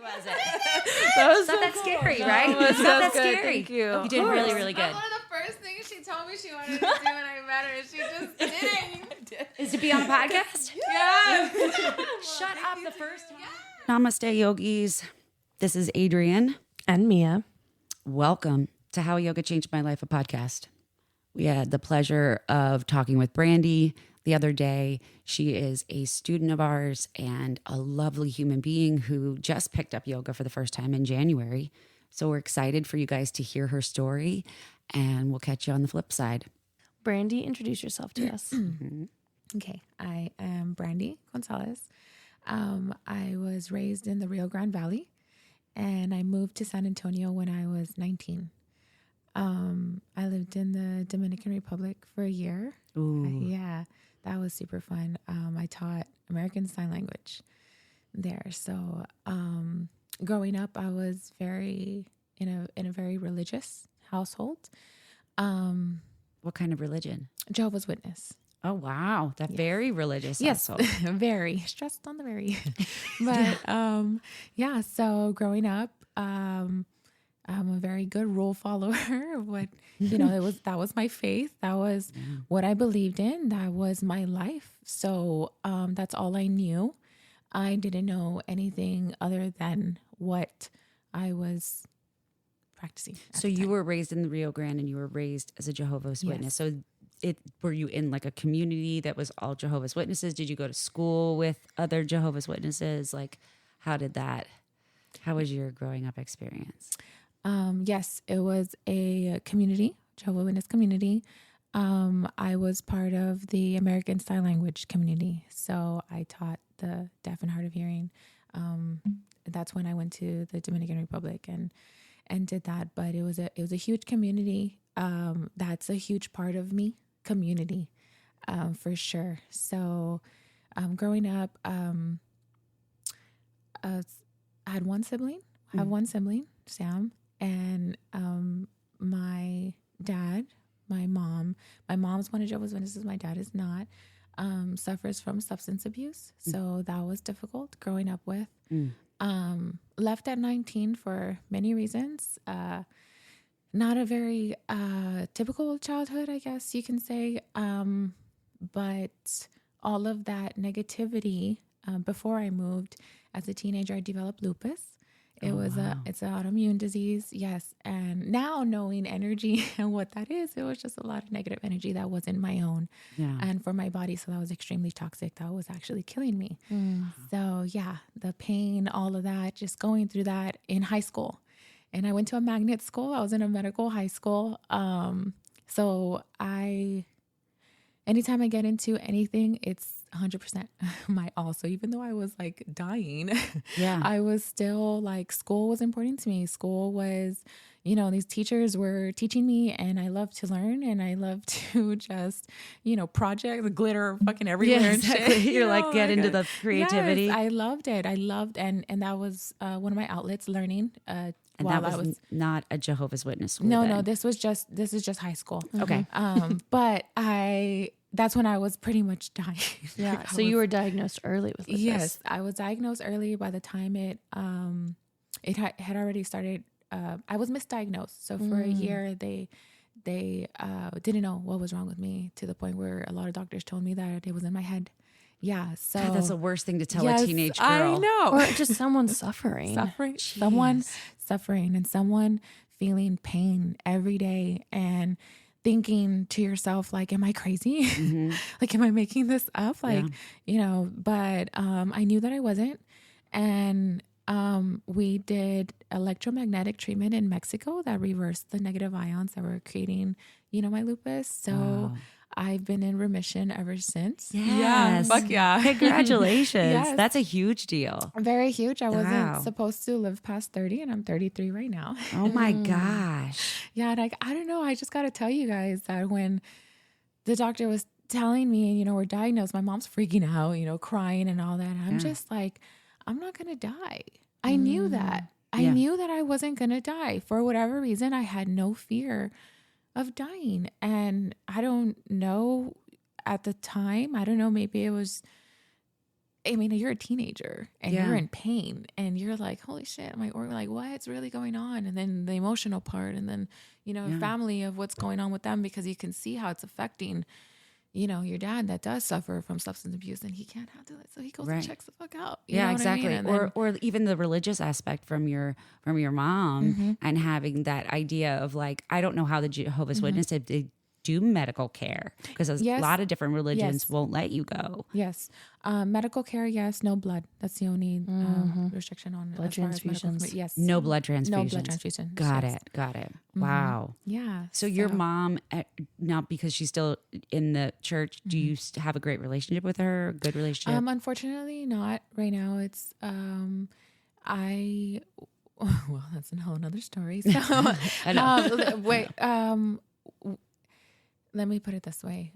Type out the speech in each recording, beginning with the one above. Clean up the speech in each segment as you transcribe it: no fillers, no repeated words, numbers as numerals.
Was it? That was not that scary, right? It's not that scary. Thank you. You did really, really good. One of the first things she told me she wanted to do when I met her, she just didn't. Is to be on a podcast? Yeah. Shut up the first time. Namaste, yogis. This is Adrienne. And Mia. Welcome to How Yoga Changed My Life, a podcast. We had the pleasure of talking with Brandy the other day. She is a student of ours and a lovely human being who just picked up yoga for the first time in January. So we're excited for you guys to hear her story, and we'll catch you on the flip side. Brandy, introduce yourself to us. Okay, I am Brandy Gonzalez. I was raised in the Rio Grande Valley, and I moved to San Antonio when I was 19. I lived in the Dominican Republic for a year. Ooh. Yeah, that was super fun. I taught American Sign Language there. So growing up, I was very in a very religious household. What kind of religion? Jehovah's Witness. Oh, wow. That very religious household. Very stressed on the very. But yeah, so growing up, I'm a very good rule follower of what, that was my faith. That was what I believed in. That was my life. So that's all I knew. I didn't know anything other than what I was practicing. So you were raised in the Rio Grande and you were raised as a Jehovah's Witness. So were you in like a community that was all Jehovah's Witnesses? Did you go to school with other Jehovah's Witnesses? Like, how was your growing up experience? Yes, it was a community, Jehovah's Witness community. I was part of the American Sign Language community. So I taught the deaf and hard of hearing. That's when I went to the Dominican Republic and did that. But it was a huge community. That's a huge part of me, community, for sure. So growing up, I had one sibling. I have one sibling, Sam. And my dad, my mom's one of Jehovah's Witnesses. My dad is not. Suffers from substance abuse. So that was difficult growing up with. Left at 19 for many reasons. Not a very typical childhood, I guess you can say. But all of that negativity, before I moved, as a teenager, I developed lupus. It's an autoimmune disease. Yes. And now knowing energy and what that is, it was just a lot of negative energy that wasn't my own and for my body. So that was extremely toxic. That was actually killing me. So yeah, the pain, all of that, just going through that in high school. And I went to a magnet school. I was in a medical high school. So anytime I get into anything, it's 100% my all. So even though I was like dying, I was still like, school was important to me. School was, these teachers were teaching me, and I love to learn, and I love to just, project the glitter fucking everywhere. Yeah, exactly. And shit. You're like, get into the creativity. Yes, I loved it. And that was one of my outlets, learning. And that was not a Jehovah's Witness school. No, this is just high school. Okay. But that's when I was pretty much dying. Yeah. So you were diagnosed early with lupus. Yes, I was diagnosed early. By the time it had already started, I was misdiagnosed. So for a year, they didn't know what was wrong with me, to the point where a lot of doctors told me that it was in my head. Yeah. So God, that's the worst thing to tell a teenage girl. I know. Or just someone suffering. Someone suffering, and someone feeling pain every day, and thinking to yourself, like, am I crazy? Like, am I making this up? Like, but I knew that I wasn't. And we did electromagnetic treatment in Mexico that reversed the negative ions that were creating, my lupus. So I've been in remission ever since. Yes. Yeah. Fuck yeah. Congratulations. Yes. That's a huge deal. Very huge. I Wow. wasn't supposed to live past 30, and I'm 33 right now. Oh my gosh. Yeah. And I don't know. I just got to tell you guys that when the doctor was telling me, we're diagnosed, my mom's freaking out, crying and all that. And I'm just like, I'm not going to die. I knew that. I knew that I wasn't going to die. For whatever reason, I had no fear of dying. And I don't know, at the time, I don't know, maybe I mean, you're a teenager and Yeah. you're in pain and you're like, holy shit, my org, like, what's really going on? And then the emotional part, and then, family of what's going on with them, because you can see how it's affecting, your dad that does suffer from substance abuse, and he can't handle it. So he goes and checks the fuck out. You know what I mean? And or even the religious aspect from your mom, and having that idea of like, I don't know how the Jehovah's Witness, if they do medical care, because a lot of different religions won't let you go. Yes. Medical care, yes. No blood. That's the only restriction on blood transfusions. Yes. No blood transfusions. No blood transfusions. Got it. Wow. Yeah. So your mom, now because she's still in the church, do you have a great relationship with her? Good relationship? Unfortunately not right now. It's, well, that's a whole nother story. So, I know. let me put it this way.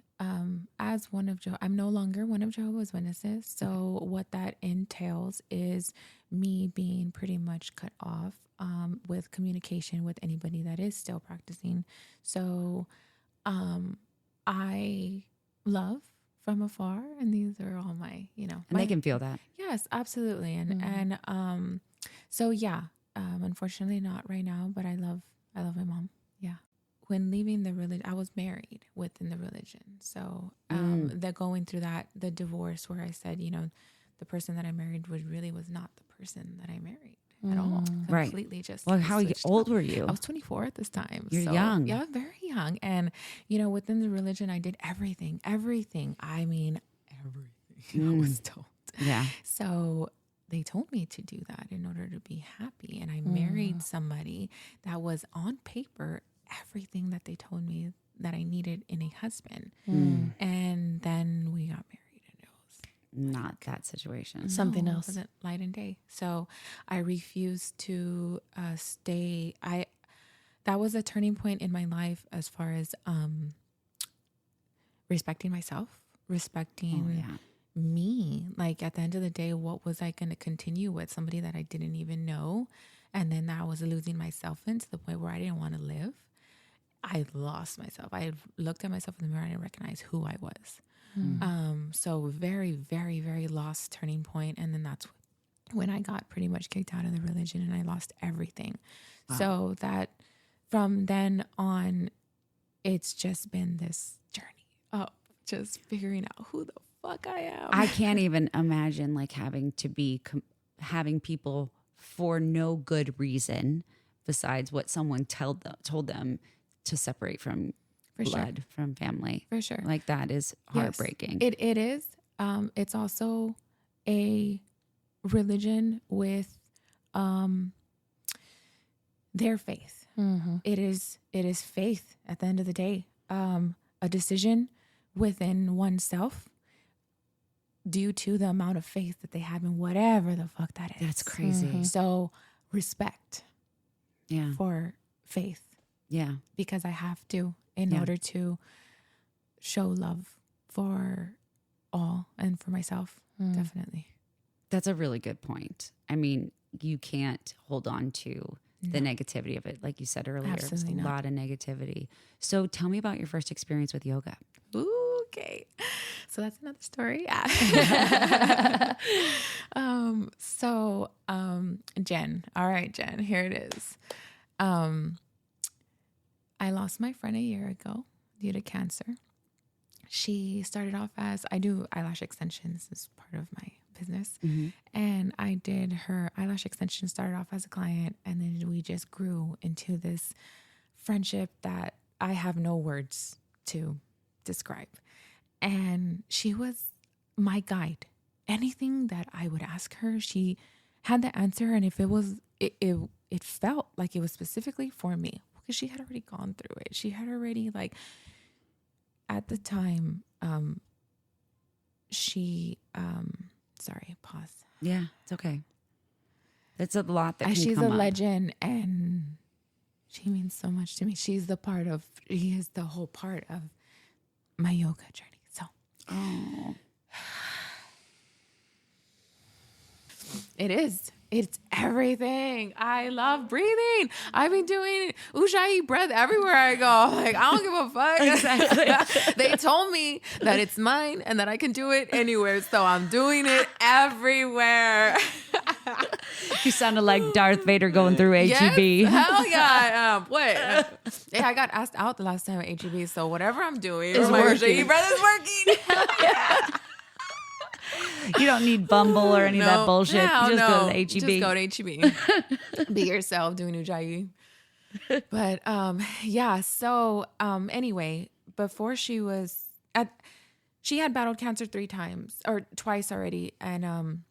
As I'm no longer one of Jehovah's Witnesses. So what that entails is me being pretty much cut off with communication with anybody that is still practicing. So I love from afar, and these are all my, and they can feel that. Yes, absolutely. And so yeah, unfortunately not right now, but I love my mom. Yeah. When leaving the religion, I was married within the religion. So the going through that, the divorce, where I said, the person that I married was not the person that I married at all. Completely just. Well, how old were you? I was 24 at this time. You're young. Yeah, very young. And, within the religion, I did everything. I mean, everything I was told. Yeah. So they told me to do that in order to be happy. And I married somebody that was on paper everything that they told me that I needed in a husband. And then we got married, and it was not that situation. Something else. It wasn't light and day. So I refused to stay. That was a turning point in my life as far as respecting myself, respecting me. Like, at the end of the day, what was I going to continue with? Somebody that I didn't even know. And then I was losing myself into the point where I didn't want to live. I lost myself. I looked at myself in the mirror and I recognized who I was. So very, very, very lost turning point. And then that's when I got pretty much kicked out of the religion and I lost everything. Wow. So that from then on, it's just been this journey of just figuring out who the fuck I am. I can't even imagine like having to be having people for no good reason besides what someone told them to separate from blood, from family. For sure. Like, that is heartbreaking. Yes, it is. It's also a religion with their faith. It is faith at the end of the day. A decision within oneself due to the amount of faith that they have in whatever the fuck that is. That's crazy. So respect for faith. Yeah. Because I have to in order to show love for all and for myself. Definitely. That's a really good point. I mean, you can't hold on to the negativity of it. Like you said earlier, there's a lot of negativity. So tell me about your first experience with yoga. Okay. So that's another story. Jen. All right, Jen, here it is. I lost my friend a year ago due to cancer. She started off as, I do eyelash extensions as part of my business. And I did her eyelash extension, started off as a client, and then we just grew into this friendship that I have no words to describe. And she was my guide. Anything that I would ask her, she had the answer. And if it was, it felt like it was specifically for me because she had already gone through it. She had already, like, at the time, sorry, pause. Yeah, it's okay. That's a lot that can she's come a up. legend, and she means so much to me. She is the whole part of my yoga journey. So, It is. It's everything. I love breathing. I've been doing Ujjayi breath everywhere I go. Like, I don't give a fuck. Exactly. They told me that it's mine and that I can do it anywhere. So I'm doing it everywhere. You sounded like Darth Vader going through HEB. Yes, hell yeah, I am. What? Yeah, I got asked out the last time at HEB. So whatever I'm doing, Is my working. Ujjayi breath is working. Hell yeah. You don't need Bumble or any of that bullshit. You just go to the HEB. Just go to HEB. Be yourself doing Ujjayi. But yeah, so anyway, before she had battled cancer 3 times or twice already, and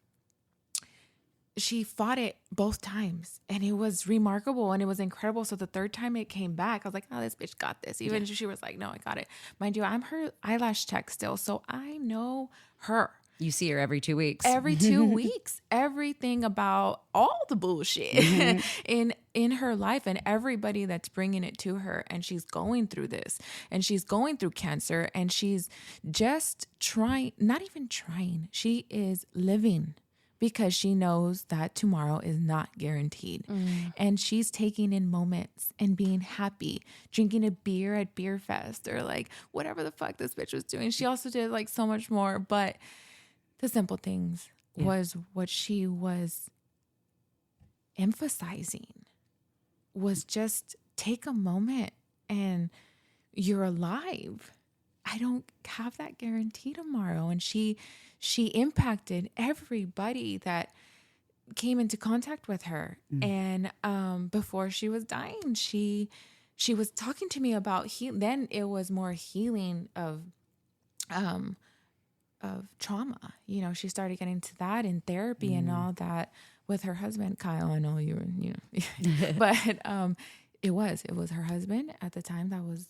she fought it both times, and it was remarkable and it was incredible. So the 3rd time it came back, I was like, oh, this bitch got this. Even she was like, no, I got it. Mind you, I'm her eyelash tech still, so I know her. You see her every 2 weeks. Every 2 weeks, everything about all the bullshit in her life and everybody that's bringing it to her. And she's going through this, and she's going through cancer, and she's just trying, not even trying. She is living because she knows that tomorrow is not guaranteed. And she's taking in moments and being happy, drinking a beer at Beer Fest or like whatever the fuck this bitch was doing. She also did like so much more, but the simple things was what she was emphasizing, was just take a moment and you're alive. I don't have that guarantee tomorrow. And she impacted everybody that came into contact with her. And before she was dying, she was talking to me about then it was more healing of trauma. You know, she started getting to that in therapy and all that with her husband, Kyle. I know you were, but it was her husband at the time that was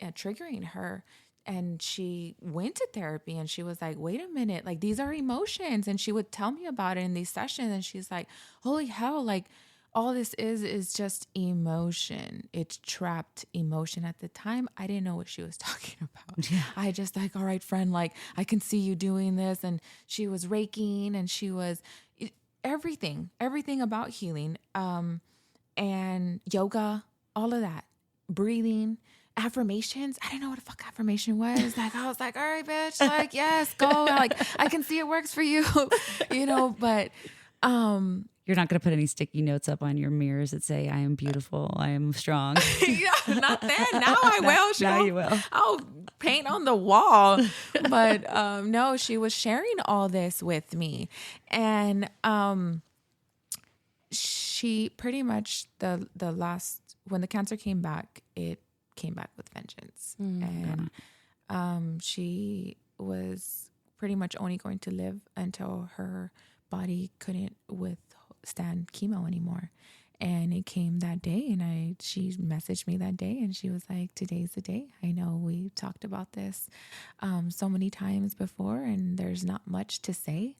triggering her. And she went to therapy and she was like, wait a minute, like these are emotions. And she would tell me about it in these sessions. And she's like, holy hell, like all this is just emotion. It's trapped emotion. At the time, I didn't know what she was talking about. Yeah. I just like, all right, friend, like I can see you doing this. And she was raking and she was everything about healing, and yoga, all of that, breathing, affirmations. I didn't know what the fuck affirmation was. Like, I was like, all right, bitch, like, yes, go. Like, I can see it works for you, you know, but, You're not going to put any sticky notes up on your mirrors that say, I am beautiful, I am strong. yeah, not then. Now I will. Now you will. I'll paint on the wall. But no, she was sharing all this with me. And she pretty much, the last, when the cancer came back, it came back with vengeance. And she was pretty much only going to live until her body couldn't withstand chemo anymore. And it came that day, and she messaged me that day, and she was like, today's the day. I know we talked about this so many times before, and there's not much to say.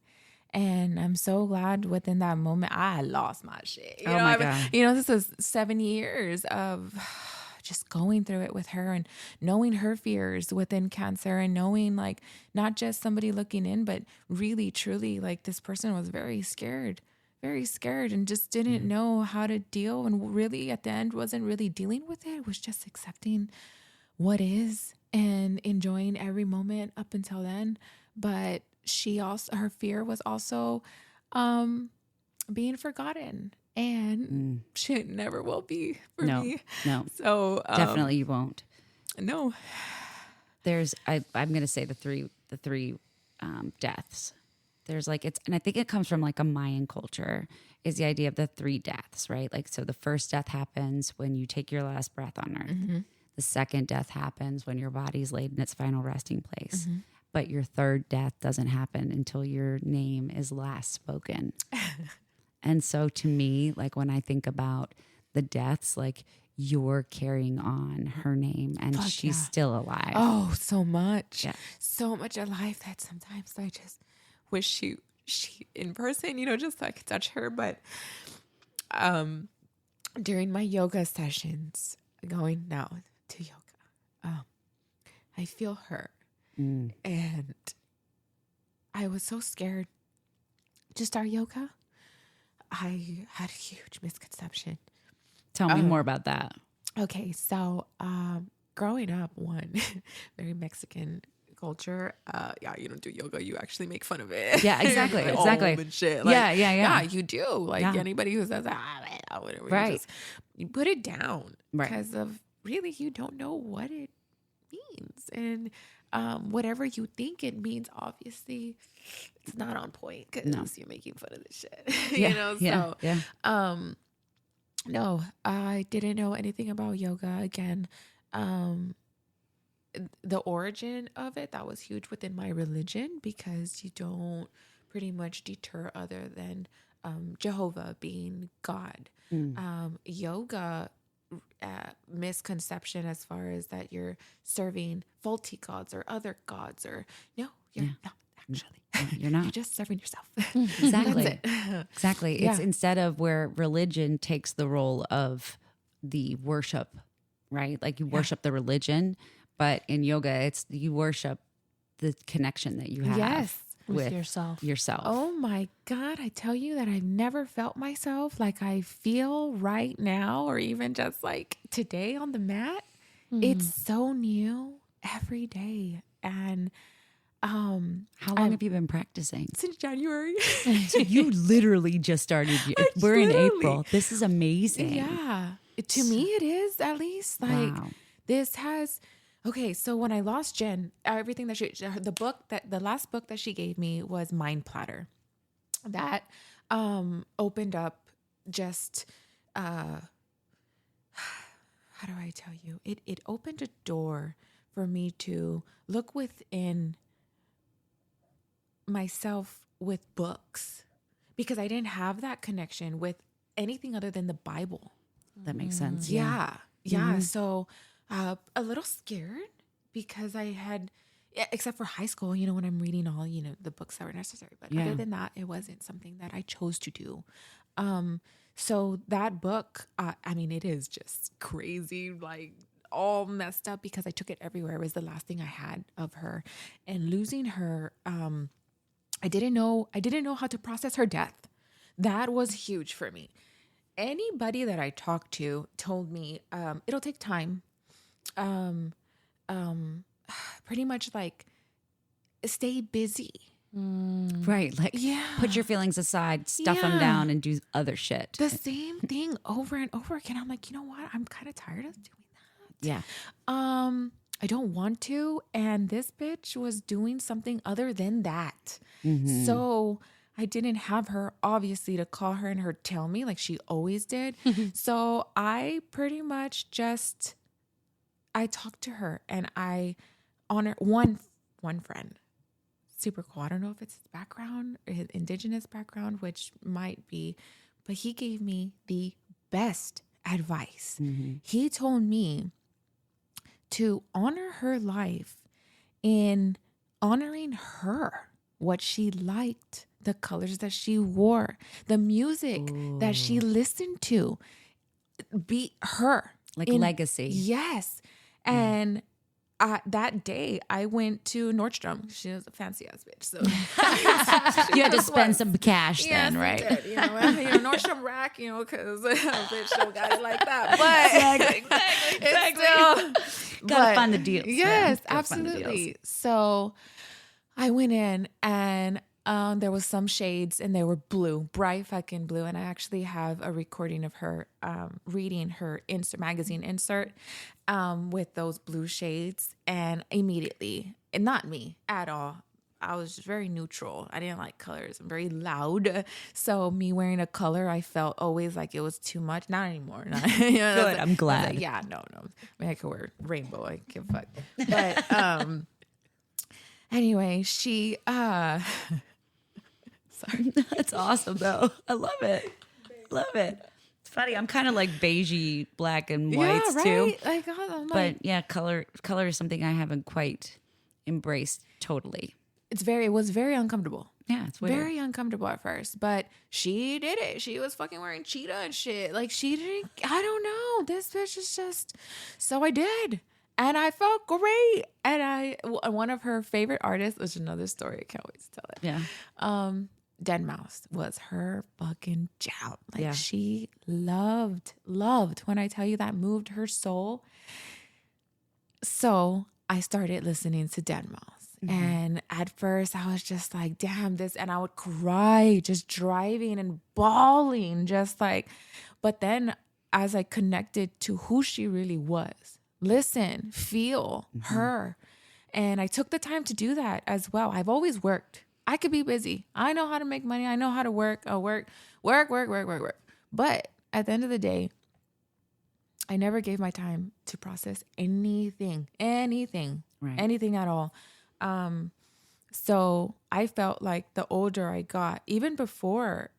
And I'm so glad within that moment, I lost my shit. You know, God. You know, this is 7 years of just going through it with her and knowing her fears within cancer and knowing like not just somebody looking in, but really, truly like this person was very scared and just didn't know how to deal. And really at the end wasn't really dealing with it. It was just accepting what is and enjoying every moment up until then. But her fear was also being forgotten. And she never will be for me. No. So Definitely you won't. No. I'm going to say the three deaths. There's like, and I think it comes from like a Mayan culture, is the idea of the 3 deaths, right? Like, so the first death happens when you take your last breath on earth. Mm-hmm. The second death happens when your body's laid in its final resting place. Mm-hmm. But your third death doesn't happen until your name is last spoken. And so to me, like when I think about the deaths, like you're carrying on her name and she's still alive. Oh, so much. Yeah. So much alive that sometimes I just wish she in person, you know, just so I could touch her. But during my yoga sessions, going now to yoga, I feel her. And I was so scared to start yoga, I had a huge misconception. Tell me more about that. Okay, so growing up, very Mexican culture. You don't do yoga, you actually make fun of it. Yeah, exactly, Like, exactly. And shit. Yeah. You do. Like anybody who says whatever, Right. you put it down Right. because of really you don't know what it means, and whatever you think it means, obviously, it's not on point because you're making fun of this shit. No, I didn't know anything about yoga. Again, the origin of it, that was huge within my religion because you don't pretty much deter other than Jehovah being God. Yoga misconception as far as that you're serving faulty gods or other gods, or no, actually. You're not. You're just serving yourself. Exactly. That's it. Exactly. Yeah. It's instead of where religion takes the role of the worship, right? Like you worship the religion, but in yoga, it's you worship the connection that you have with yourself. Oh my God. I tell you that I've never felt myself like I feel right now, or even just like today on the mat. It's so new every day. And how long have you been practicing? Since January. So you literally just started. We're in April. This is amazing. Yeah. To me, it is, at least. Like, this has... Okay, so when I lost Jen, everything that the last book that she gave me was Mind Platter. That opened up just... how do I tell you? It opened a door for me to look within myself with books, because I didn't have that connection with anything other than the Bible. That makes sense. Yeah. So a little scared because I had, except for high school, when I'm reading all, the books that were necessary. But other than that, it wasn't something that I chose to do. So that book, it is just crazy, like all messed up because I took it everywhere. It was the last thing I had of her, and losing her. I didn't know how to process her death. That was huge for me. Anybody that I talked to told me it'll take time. Pretty much like stay busy. Right. Like put your feelings aside, stuff them down, and do other shit. The same thing over and over again. I'm like, you know what? I'm kind of tired of doing that. Yeah. I don't want to. And this bitch was doing something other than that. So I didn't have her, obviously, to call her and her tell me like she always did. So I pretty much I talked to her, and I honor one friend. Super cool. I don't know if it's his background, or his indigenous background, which might be, but he gave me the best advice. He told me to honor her life in honoring her, what she liked, the colors that she wore, the music that she listened to, be her. Like legacy. Yes. And that day I went to Nordstrom. She was a fancy ass bitch. So you had to spend some cash then, right? I did, Nordstrom rack, because bitch show guys like that. But exactly. Gotta find the deals. Yes, absolutely. So I went in, and there was some shades, and they were blue, bright fucking blue. And I actually have a recording of her reading her magazine insert with those blue shades. And immediately, and not me at all, I was just very neutral. I didn't like colors. I'm very loud. So me wearing a color, I felt always like it was too much. Not anymore. Good. I'm glad. No. I could wear rainbow. I give a fuck. But anyway, she sorry. That's awesome though. I love it. It's funny. I'm kind of like beigey, black and whites too. Like, but yeah, color is something I haven't quite embraced totally. It was very uncomfortable. Yeah, it's weird. Very uncomfortable at first, but she did it. She was fucking wearing cheetah and shit. Like, she didn't, I don't know. This bitch is just, so I did. And I felt great. And one of her favorite artists, which is another story, I can't wait to tell it. Yeah. dead mouse was her fucking jam. Like Yeah. she loved when I tell you that moved her soul. So I started listening to Dead Mouse. And at first I was just like, damn this. And I would cry, just driving and bawling, just like, but then as I connected to who she really was, listen, feel her. And I took the time to do that as well. I've always worked. I could be busy. I know how to make money. I know how to work. Work. But at the end of the day, I never gave my time to process anything at all. So I felt like the older I got, even before,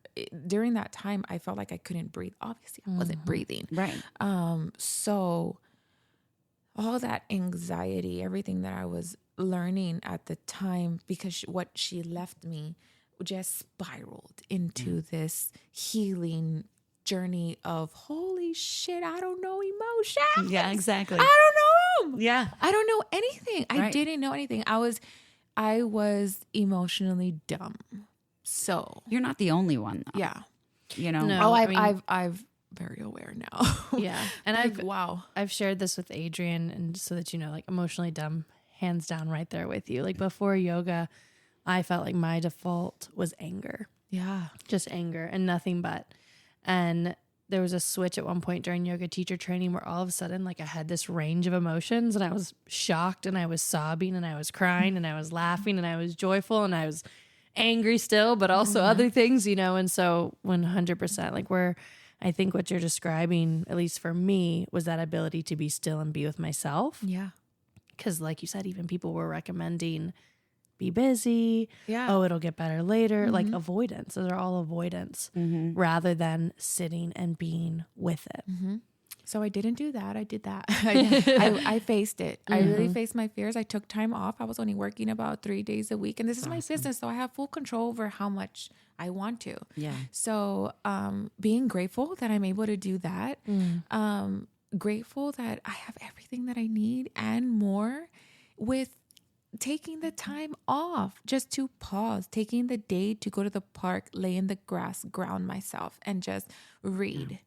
during that time, I felt like I couldn't breathe. Obviously, I wasn't breathing. Right. So all that anxiety, everything that I was learning at the time, because what she left me just spiraled into this healing journey of holy shit, I don't know emotions. Yeah, exactly. I don't know them. Yeah. I don't know anything. I Right. didn't know anything. I was emotionally dumb. So You're not the only one, though. yeah. You know? No. Oh, I mean- I've very aware now. Yeah. And Like, wow. I've shared this with Adrienne, and so that you know, like emotionally dumb, hands down right there with you. Like before yoga, I felt like my default was anger. Yeah. Just anger and nothing but. And there was a switch at one point during yoga teacher training where all of a sudden, like I had this range of emotions, and I was shocked, and I was sobbing, and I was crying, and I was laughing, and I was joyful, and I was angry still, but also other things, you know? And so 100%, like I think what you're describing, at least for me, was that ability to be still and be with myself. Yeah. Because like you said, even people were recommending be busy. Yeah. Oh, it'll get better later. Like avoidance. Those are all avoidance rather than sitting and being with it. So I didn't do that. I did that. I faced it. I really faced my fears. I took time off. I was only working about 3 days a week. And this is my business. So I have full control over how much I want to. Yeah. So being grateful that I'm able to do that. Grateful that I have everything that I need and more, with taking the time off just to pause, taking the day to go to the park, lay in the grass, ground myself, and just read.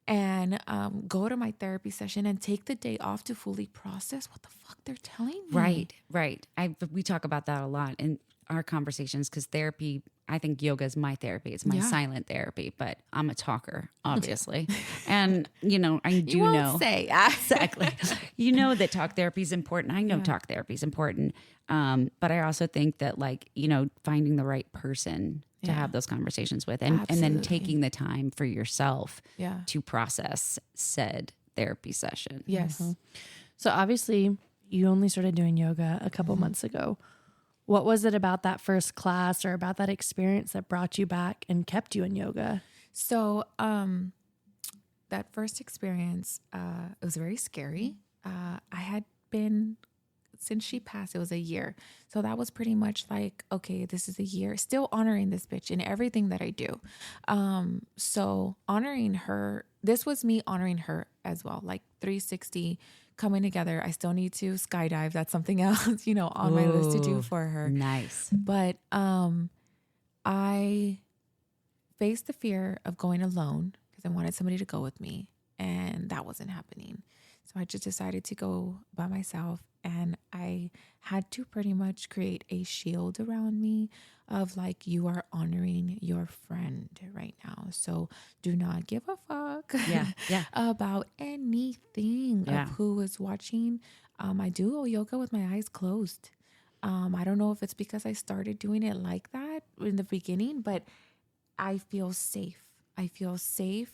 And go to my therapy session and take the day off to fully process what the fuck they're telling me. Right. We talk about that a lot in our conversations, because therapy, I think yoga is my therapy. It's my silent therapy, but I'm a talker, obviously. And, you know, I do You won't know. say. Exactly. You know that talk therapy is important. I know talk therapy is important. But I also think that, like, you know, finding the right person to have those conversations with, and then Absolutely. taking the time for yourself Yeah. to process said therapy session. Yes. So obviously you only started doing yoga a couple months ago. What was it about that first class or about that experience that brought you back and kept you in yoga? So that first experience, it was very scary. I had been, since she passed, it was a year. So that was pretty much like, okay, this is a year, still honoring this bitch in everything that I do. So honoring her, this was me honoring her as well, like 360 coming together. I still need to skydive. That's something else, you know, on my list to do for her. Nice. But I faced the fear of going alone because I wanted somebody to go with me, and that wasn't happening. So I just decided to go by myself, and I had to pretty much create a shield around me of like, you are honoring your friend right now. So do not give a fuck about anything of who is watching. I do yoga with my eyes closed. I don't know if it's because I started doing it like that in the beginning, but I feel safe. I feel safe.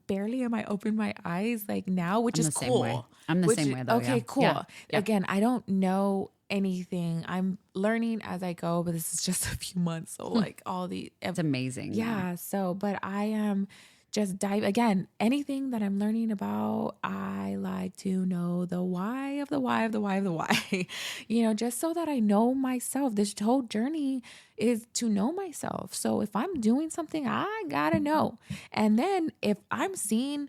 Barely am I open my eyes like now, which I'm is the same cool. way. I'm the same way though. Okay, yeah. cool. Yeah. Again, I don't know anything. I'm learning as I go, but this is just a few months. So like all the, It's amazing. yeah. So, but I am just again, anything that I'm learning about, I like to know the why of the why of the why of the why, you know, just so that I know myself. This whole journey is to know myself. So if I'm doing something, I gotta know. And then if I'm seeing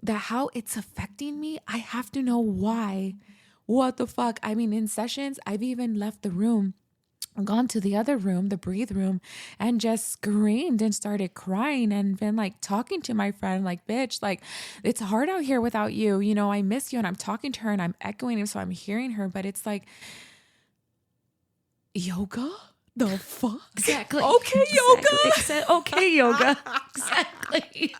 that how it's affecting me, I have to know why. What the fuck? I mean, in sessions, I've even left the room gone to the other room, the breathe room, and just screamed and started crying and been like talking to my friend, like, bitch, like, it's hard out here without you. You know, I miss you. And I'm talking to her and I'm echoing him. So I'm hearing her, but it's like, yoga? The fuck? Exactly. Okay, yoga. Okay, yoga. Exactly.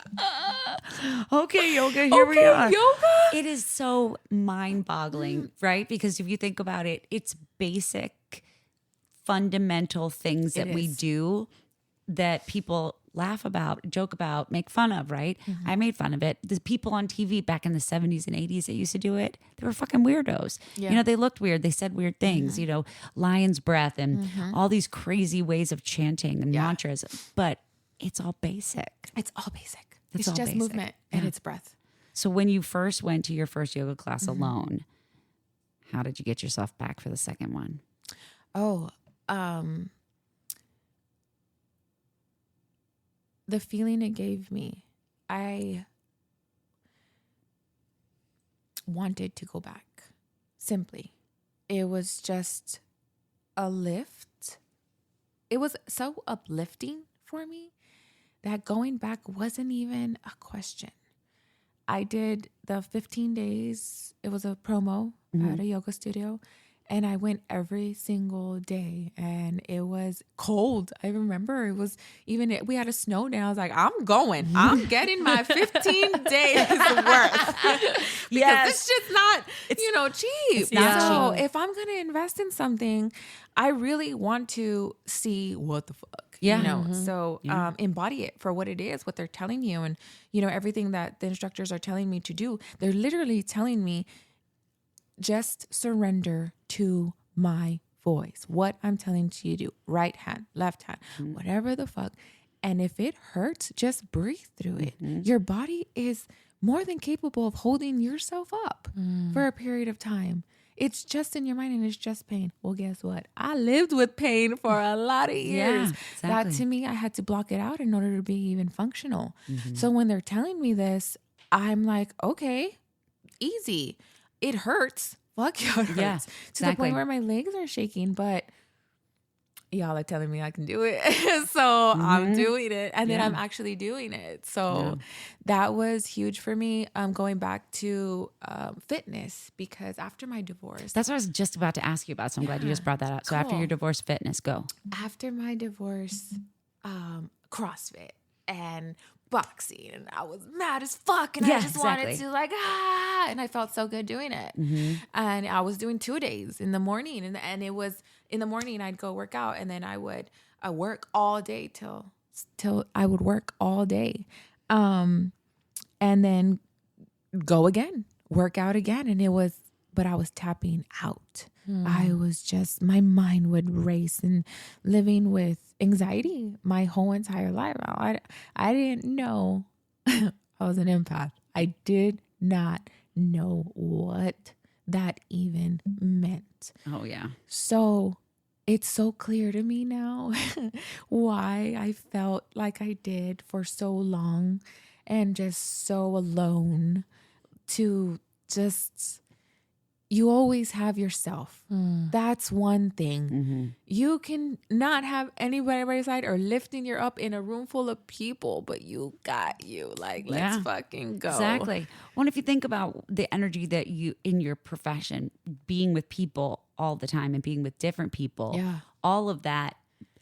Okay, yoga. Here we are. Yoga. It is so mind-boggling, right? Because if you think about it, it's basic, fundamental things that we do that people laugh about, joke about, make fun of, right? I made fun of it. The people on TV back in the 70s and 80s that used to do it, they were fucking weirdos. Yeah. You know, they looked weird. They said weird things, you know, lion's breath and all these crazy ways of chanting and mantras. But it's all basic. It's all basic. It's It's all just basic. movement and Yeah. it's breath. So when you first went to your first yoga class alone, how did you get yourself back for the second one? Oh, the feeling it gave me, I wanted to go back. Simply. It was just a lift. It was so uplifting for me that going back wasn't even a question. I did the 15 days. It was a promo at a yoga studio. And I went every single day and it was cold. I remember it was even, we had a snow day. I was like, I'm going. I'm getting my 15 days worth. Because it's just not, cheap. It's not so cheap. if I'm going to invest in something, I really want to see what the fuck. Yeah. So embody it for what it is, what they're telling you. And, everything that the instructors are telling me to do, they're literally telling me, just surrender to my voice. What I'm telling you to do. Right hand, left hand, whatever the fuck. And if it hurts, just breathe through it. Your body is more than capable of holding yourself up for a period of time. It's just in your mind and it's just pain. Well, guess what? I lived with pain for a lot of years. exactly. That to me, I had to block it out in order to be even functional. So when they're telling me this, I'm like, okay, easy. It hurts. Fuck yeah, it hurts. Yeah, To the exactly. point where my legs are shaking, but y'all are telling me I can do it. So I'm doing it. And then I'm actually doing it. So that was huge for me. Going back to fitness, because after my divorce, That's what I was just about to ask you about. So I'm glad you just brought that up. So after Cool. your divorce, fitness, go. after my divorce, CrossFit and boxing, and I was mad as fuck, and Yeah, I just wanted exactly. to and I felt so good doing it. And I was doing 2 days in the morning, and it was in the morning I'd go work out, and then I would work all day till I would work all day, and then go again, work out again, and but I was tapping out. I was just, my mind would race and living with anxiety my whole entire life. I didn't know I was an empath. I did not know what that even meant. Oh, yeah. So it's so clear to me now why I felt like I did for so long and just so alone. To just, you always have yourself. That's one thing. You can not have anybody by your side or lifting you up in a room full of people, but you got you. Like, let's fucking go. Exactly. Well, if you think about the energy that you, in your profession, being with people all the time and being with different people, all of that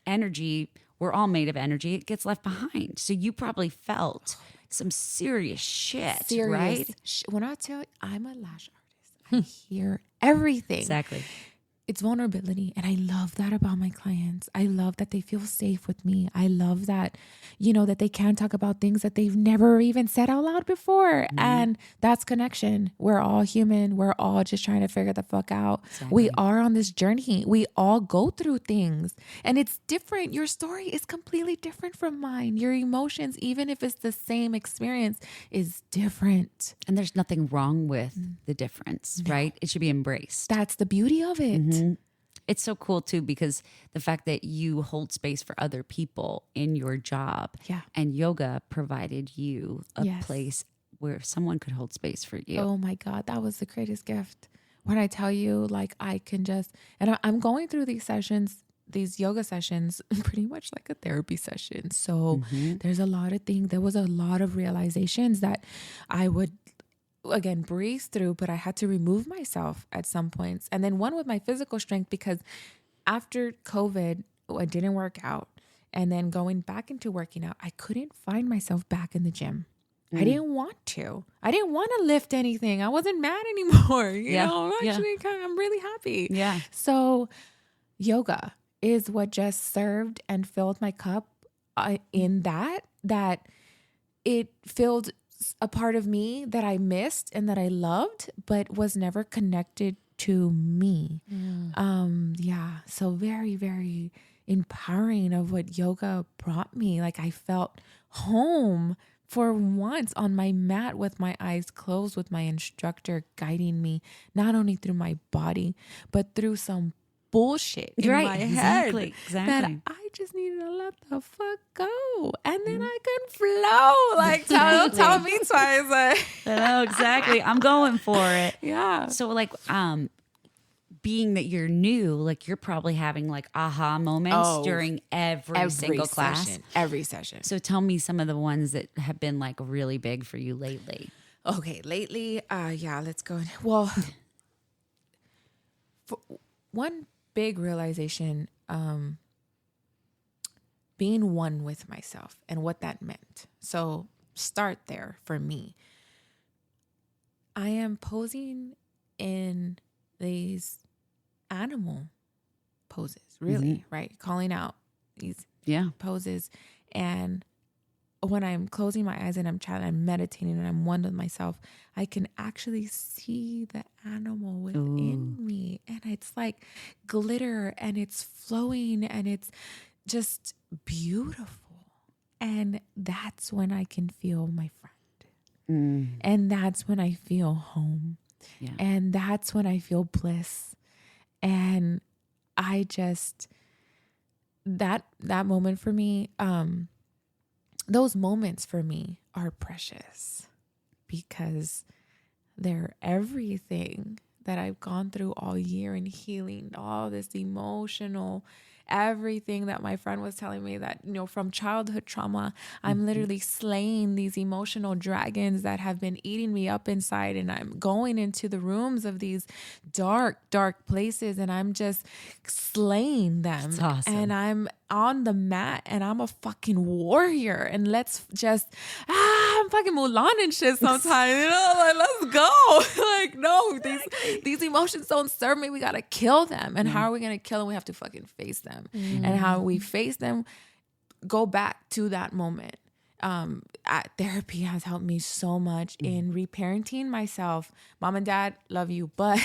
energy, we're all made of energy. It gets left behind. So you probably felt some serious shit, right? When I tell you, I'm a lash artist, I hear everything. Exactly. It's vulnerability. And I love that about my clients. I love that they feel safe with me. I love that, that they can talk about things that they've never even said out loud before. And that's connection. We're all human. We're all just trying to figure the fuck out. We are on this journey. We all go through things and it's different. Your story is completely different from mine. Your emotions, even if it's the same experience, is different. And there's nothing wrong with the difference, right? It should be embraced. That's the beauty of it. It's so cool too, because the fact that you hold space for other people in your job, and yoga provided you a place where someone could hold space for you. Oh my God, that was the greatest gift. When I tell you, like, I can just, and I'm going through these sessions these yoga sessions pretty much like a therapy session. So there's a lot of things. There was a lot of realizations that I would, again, breeze through, but I had to remove myself at some points. And then one with my physical strength, because after COVID, I didn't work out. And then going back into working out, I couldn't find myself back in the gym. I didn't want to. I didn't want to lift anything. I wasn't mad anymore. You know, actually, I'm really happy. Yeah. So yoga is what just served and filled my cup in that it filled a part of me that I missed and that I loved, but was never connected to me. So very, very empowering of what yoga brought me. Like I felt home for once on my mat with my eyes closed, with my instructor guiding me, not only through my body, but through some bullshit in my head that I just needed to let the fuck go. And then I could flow. Like, tell me twice. Like. Oh, exactly. I'm going for it. Yeah. So like, being that you're new, like you're probably having like aha moments during every single class. Every session. So tell me some of the ones that have been like really big for you lately. Okay, lately, let's go. Well, one big realization, being one with myself and what that meant. So start there for me. I am posing in these animal poses, really, right? Calling out these poses. And when I'm closing my eyes and I'm meditating and I'm one with myself, I can actually see the animal within me. And it's like glitter and it's flowing and it's just beautiful. And that's when I can feel my friend. And that's when I feel home. Yeah. And that's when I feel bliss. And I just, that moment for me, those moments for me are precious because they're everything that I've gone through all year in healing, all this emotional, everything that my friend was telling me that, you know, from childhood trauma, I'm literally slaying these emotional dragons that have been eating me up inside. And I'm going into the rooms of these dark, dark places and I'm just slaying them. That's awesome. And I'm on the mat and I'm a fucking warrior. And let's just, I'm fucking Mulan and shit sometimes, you know, like, let's go. Like, no, these emotions don't serve me. We got to kill them. And how are we going to kill them? We have to fucking face them. And how we face them, go back to that moment. Therapy has helped me so much in reparenting myself. Mom and dad, love you, but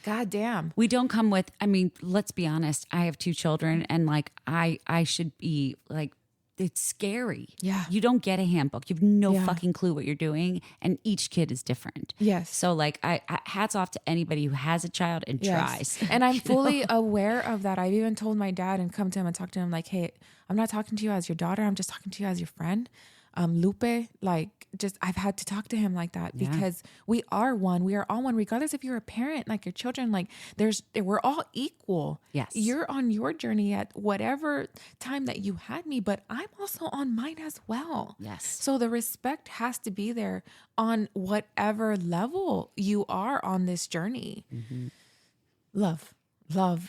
goddamn. We don't come with, I mean, let's be honest. I have 2 children and like, I should be like, it's scary. Yeah. You don't get a handbook. You have no fucking clue what you're doing. And each kid is different. Yes. So like I hats off to anybody who has a child and tries. And I'm fully aware of that. I've even told my dad and come to him and talk to him like, hey, I'm not talking to you as your daughter. I'm just talking to you as your friend. Lupe, like just I've had to talk to him like that because we are one. We are all one, regardless if you're a parent, like your children, like we're all equal. Yes. You're on your journey at whatever time that you had me, but I'm also on mine as well. Yes. So the respect has to be there on whatever level you are on this journey. Love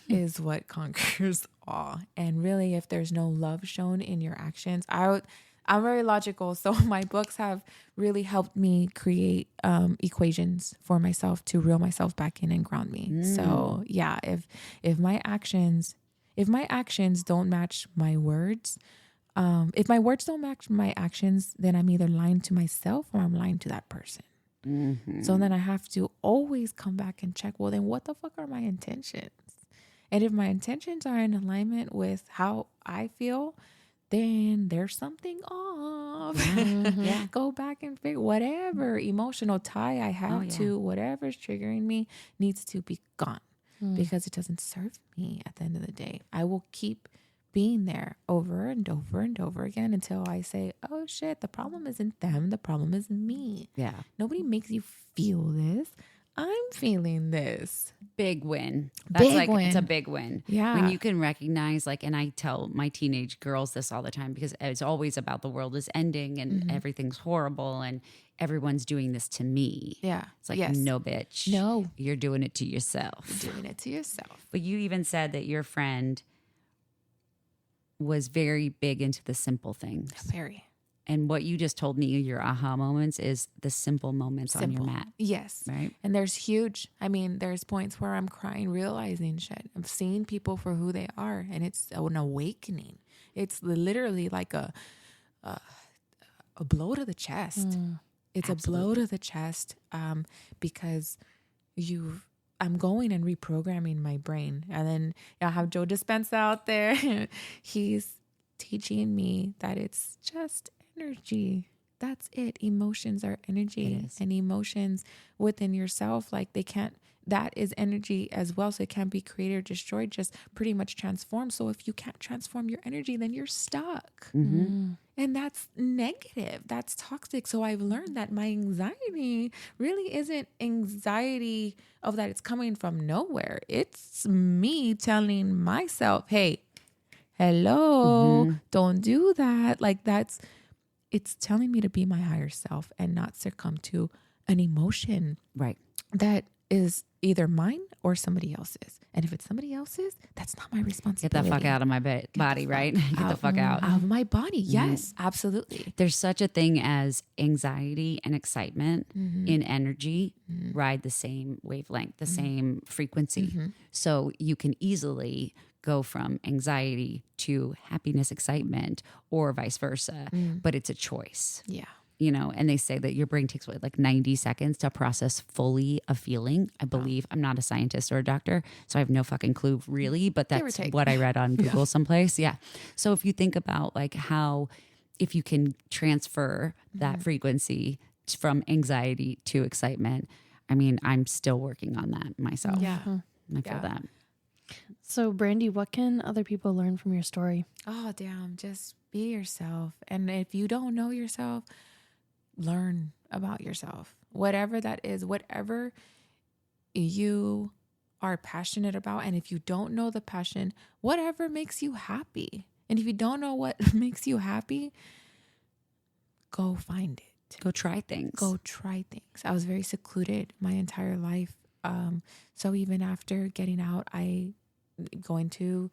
is what conquers all. And really, if there's no love shown in your actions, I'm very logical, so my books have really helped me create equations for myself to reel myself back in and ground me. So yeah, if my actions don't match my words, if my words don't match my actions, then I'm either lying to myself or I'm lying to that person. So then I have to always come back and check, well, then what the fuck are my intentions? And if my intentions are in alignment with how I feel, then there's something off. Go back and figure whatever emotional tie I have to whatever's triggering me needs to be gone because it doesn't serve me at the end of the day. I will keep being there over and over and over again until I say, oh shit, the problem isn't them. The problem is me. Yeah. Nobody makes you feel this. I'm feeling this. Big win. That's Big it's a win. big win. Yeah. When you can recognize, like, and I tell my teenage girls this all the time because it's always about the world is ending and everything's horrible and everyone's doing this to me. Yeah. It's like, Yes. no, bitch. No. You're doing it to yourself. Doing it to yourself. But you even said that your friend was very big into the simple things. Very. And what you just told me, your aha moments, is the simple moments on your mat. Yes. Right. And there's points where I'm crying, realizing shit. I'm seeing people for who they are. And it's an awakening. It's literally like a blow to the chest. It's a blow to the chest because I'm going and reprogramming my brain. And then I have Joe Dispenza out there. He's teaching me that it's just energy. That's it. Emotions are energy, and emotions within yourself, like that is energy as well. So it can't be created or destroyed, just pretty much transformed. So if you can't transform your energy, then you're stuck. And that's negative. That's toxic. So I've learned that my anxiety really isn't anxiety of that it's coming from nowhere. It's me telling myself, hey, hello, don't do that. Like it's telling me to be my higher self and not succumb to an emotion that is either mine or somebody else's. And if it's somebody else's, that's not my responsibility. Get the fuck out of my body, right? Get the fuck out of my body. Yes, absolutely. There's such a thing as anxiety and excitement in energy ride the same wavelength, the same frequency. So you can easily go from anxiety to happiness, excitement, or vice versa. But it's a choice. Yeah. You know, and they say that your brain takes like 90 seconds to process fully a feeling. I believe I'm not a scientist or a doctor, so I have no fucking clue really, but that's what I read on Google someplace. Yeah. So if you think about like how, if you can transfer that frequency from anxiety to excitement, I mean, I'm still working on that myself. Yeah. I feel that. So Brandy, what can other people learn from your story? Oh, damn. Just be yourself. And if you don't know yourself, learn about yourself. Whatever that is, whatever you are passionate about. And if you don't know the passion, whatever makes you happy. And if you don't know what makes you happy, go find it. Go try things. Go try things. I was very secluded my entire life. So even after getting out, I going to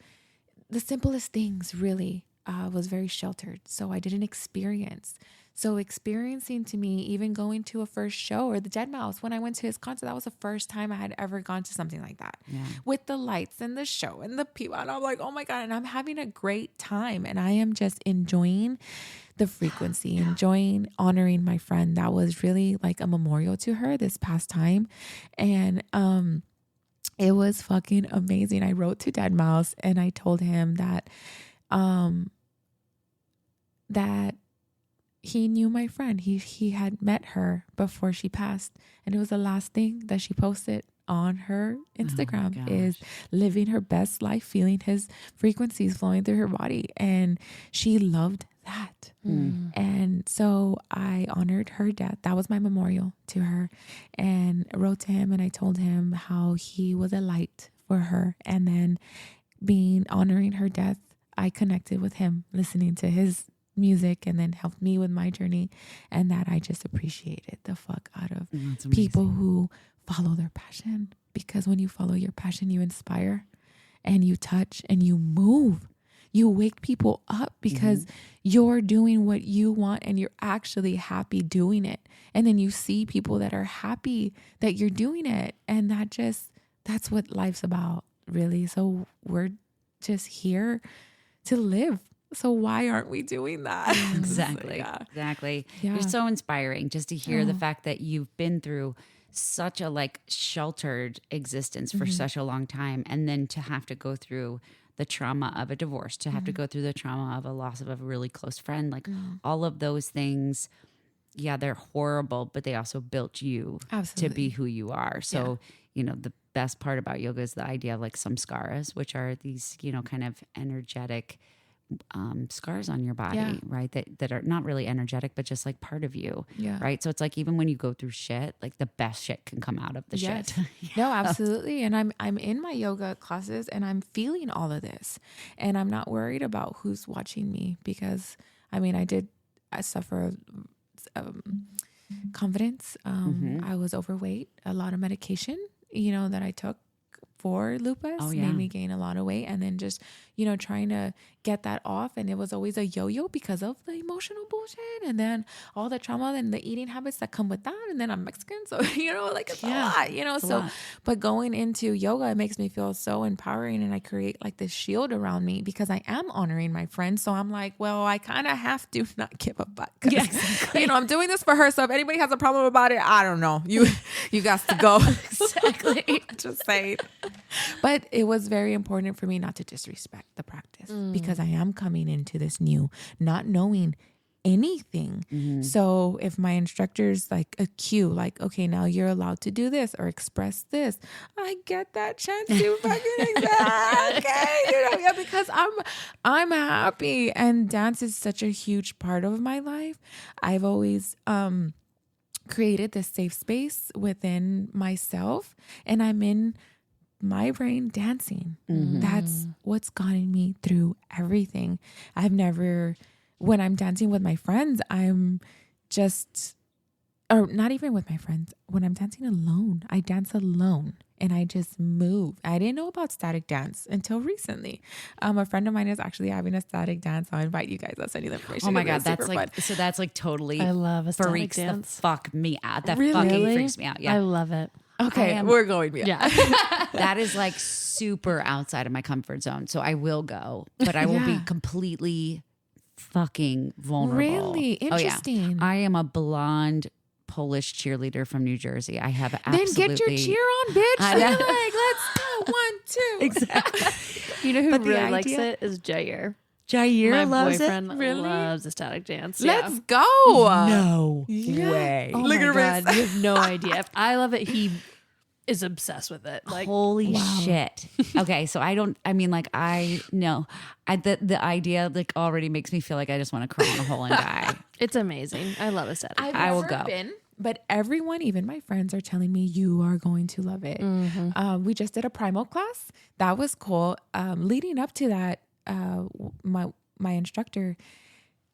the simplest things really was very sheltered. So I didn't experience. So experiencing to me, even going to a first show or the Dead Mouse, when I went to his concert, that was the first time I had ever gone to something like that with the lights and the show and the people. And I'm like, oh my God. And I'm having a great time. And I am just enjoying the frequency, enjoying honoring my friend. That was really like a memorial to her this past time. And, it was fucking amazing. I wrote to Dead Mouse and I told him that, that he knew my friend. He had met her before she passed. And it was the last thing that she posted on her Instagram is living her best life, feeling his frequencies flowing through her body. And she loved that. And so I honored her death. That was my memorial to her, and wrote to him and I told him how he was a light for her. And then honoring her death, I connected with him, listening to his music, and then helped me with my journey. And that I just appreciated the fuck out of people who follow their passion, because when you follow your passion, you inspire and you touch and you move. You wake people up because you're doing what you want and you're actually happy doing it. And then you see people that are happy that you're doing it. And that's what life's about, really. So we're just here to live. So why aren't we doing that? Exactly. Exactly. Yeah. You're so inspiring just to hear the fact that you've been through such a like sheltered existence for such a long time. And then to have to go through the trauma of a divorce, to have to go through the trauma of a loss of a really close friend, like all of those things, they're horrible, but they also built you to be who you are. So, you know, the best part about yoga is the idea of like samskaras, which are these, you know, kind of energetic scars on your body, Yeah. right? That are not really energetic, but just like part of you, Yeah. right? So it's like even when you go through shit, like the best shit can come out of the Yes. shit. No, absolutely. And I'm in my yoga classes and I'm feeling all of this. And I'm not worried about who's watching me because I mean I suffer confidence. I was overweight, a lot of medication, that I took for lupus made me gain a lot of weight, and then just trying to get that off, and it was always a yo-yo because of the emotional bullshit and then all the trauma and the eating habits that come with that, and then I'm Mexican, so like it's a lot, It's a so lot. but going into yoga, it makes me feel so empowering, and I create like this shield around me because I am honoring my friend. So I'm like, well, I kind of have to not give a fuck. Yeah, exactly. I'm doing this for her, so if anybody has a problem about it, I don't know, you got to go. Exactly. Just saying. But it was very important for me not to disrespect the practice because I am coming into this new, not knowing anything. So if my instructor's like a cue, like, okay, now you're allowed to do this or express this, I get that chance to fucking okay, because I'm happy, and dance is such a huge part of my life. I've always created this safe space within myself, and I'm in my brain dancing. That's what's gotten me through everything. When I'm dancing with my friends, or not even with my friends, when I'm dancing alone, I dance alone and I just move. I didn't know about static dance until recently. A friend of mine is actually having a static dance. I'll invite you guys. I'll send you the information. Oh my It's God, that's super like fun. so. That's like totally. I love a static freaks dance. the fuck me out. That Really? fucking freaks me out. Yeah, I love it. Okay, we're going. Yeah. that is like super outside of my comfort zone. So I will go, but I will be Yeah. completely fucking vulnerable. Really? Interesting. I am a blonde Polish cheerleader from New Jersey. I have absolutely. Then get your cheer on, bitch. I Be know. like, let's go. 1, 2. Exactly. You know who But the really likes idea- it is Jair. Jair My loves boyfriend Really? loves a static dance. Let's go. No Yeah. way. Oh Look my at her God, wrist. you have no idea. I love it. He is obsessed with it. Like, Holy shit. Okay, so I know. The idea like already makes me feel like I just want to crawl in a hole and die. it's amazing. I love a static. I will go. But everyone, even my friends, are telling me you are going to love it. We just did a primal class. That was cool. Leading up to that, my instructor,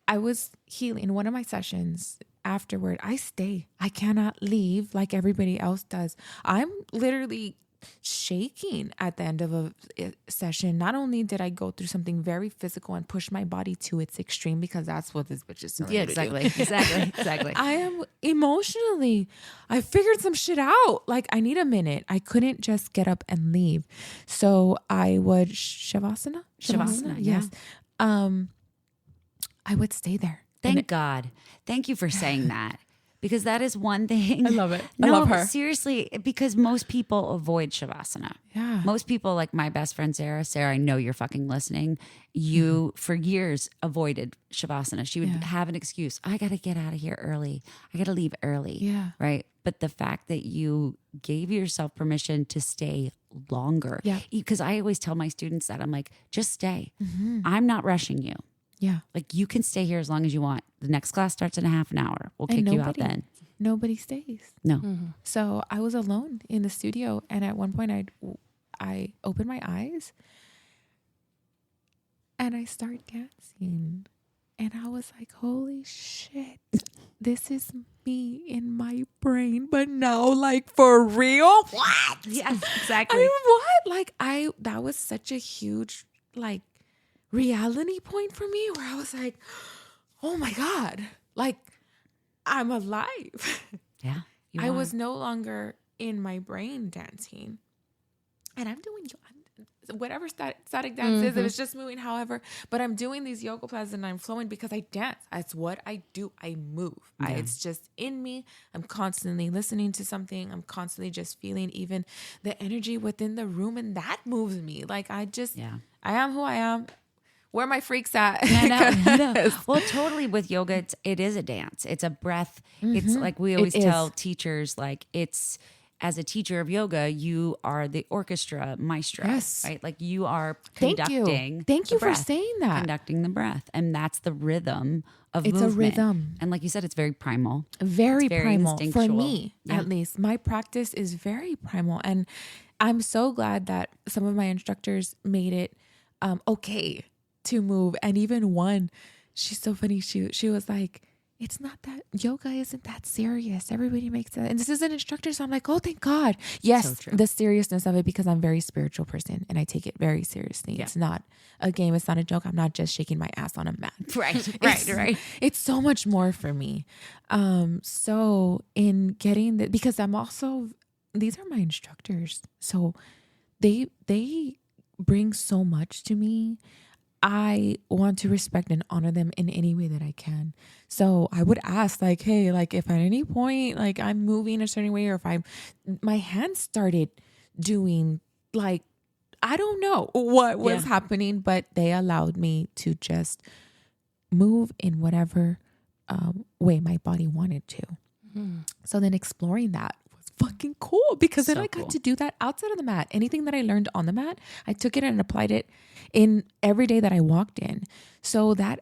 I was healing. One of my sessions afterward, I stay. I cannot leave like everybody else does. I'm literally shaking at the end of a session. Not only did I go through something very physical and push my body to its extreme, because that's what this bitch is telling Yeah, me to do. exactly. I am emotionally, I figured some shit out. Like, I need a minute. I couldn't just get up and leave. So I would Shavasana, yes. I would stay there. Thank God. Thank you for saying that. Because that is one thing. I love it. No, I love her. Seriously, because most people avoid Shavasana. Yeah. Most people, like my best friend Sarah, I know you're fucking listening. You, for years, avoided Shavasana. She would have an excuse. I got to get out of here early. I got to leave early. Yeah. Right. But the fact that you gave yourself permission to stay longer. Yeah. Because I always tell my students that I'm like, just stay. I'm not rushing you. Yeah. Like you can stay here as long as you want. The next class starts in a half an hour. We'll kick you out then. Nobody stays. No. So I was alone in the studio, and at one point I opened my eyes and I started dancing, and I was like, holy shit, this is me in my brain, but now like for real? What? Yes, I exactly. mean, what? That was such a huge like reality point for me, where I was like, oh my God, like I'm alive. Yeah. I was no longer in my brain dancing, and I'm doing whatever static dance is. It was just moving, however, but I'm doing these yoga classes and I'm flowing because I dance. That's what I do. I move. It's just in me. I'm constantly listening to something. I'm constantly just feeling even the energy within the room, and that moves me. Like I am who I am. Where are my freaks at? I know. Well, totally with yoga, it is a dance. It's a breath. It's like we always tell teachers, like it's as a teacher of yoga, you are the orchestra maestro, Yes. right? Like you are Thank conducting. you. Thank the you for breath, saying that. Conducting the breath. And that's the rhythm of It's movement. a rhythm. And like you said, it's very primal. Very It's very primal for instinctual. me, at least. My practice is very primal. And I'm so glad that some of my instructors made it okay to move. And even one, she's so funny. She was like, it's not that yoga isn't that serious. Everybody makes that. And this is an instructor. So I'm like, oh, thank God. Yes, So true. the seriousness of it, because I'm a very spiritual person and I take it very seriously. Yeah. It's not a game. It's not a joke. I'm not just shaking my ass on a mat. Right. It's so much more for me. So in getting that, because I'm also, these are my instructors. So they bring so much to me. I want to respect and honor them in any way that I can. So I would ask like, hey, like if at any point, like I'm moving a certain way, or if my hands started doing like, I don't know what was happening, but they allowed me to just move in whatever way my body wanted to. So then exploring that was fucking cool, because then So I got cool. to do that outside of the mat. Anything that I learned on the mat, I took it and applied it in every day that I walked in. So that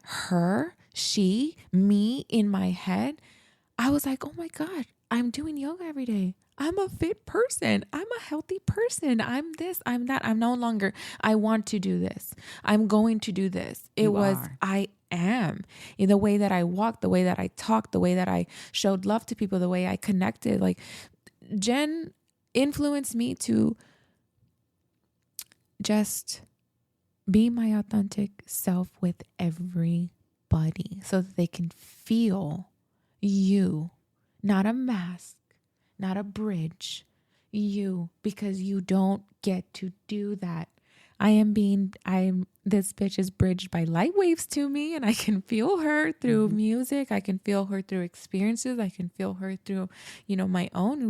she, me in my head, I was like, oh my God, I'm doing yoga every day. I'm a fit person. I'm a healthy person. I'm this, I'm that. I'm no longer, I want to do this. I'm going to do this. I am. In the way that I walked, the way that I talked, the way that I showed love to people, the way I connected. Like Jen influenced me to just be my authentic self with everybody so that they can feel you, not a mask, not a bridge, you, because you don't get to do that. This bitch is bridged by light waves to me, and I can feel her through music. I can feel her through experiences. I can feel her through, my own.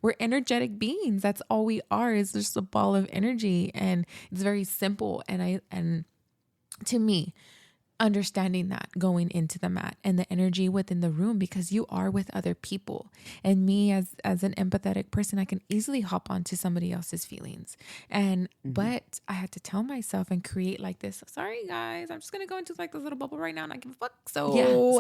We're energetic beings. That's all we are, is just a ball of energy. And it's very simple. And to me, understanding that going into the mat and the energy within the room, because you are with other people, and me as an empathetic person, I can easily hop onto somebody else's feelings, but I had to tell myself and create like this, sorry guys, I'm just gonna go into like this little bubble right now and not give a fuck. So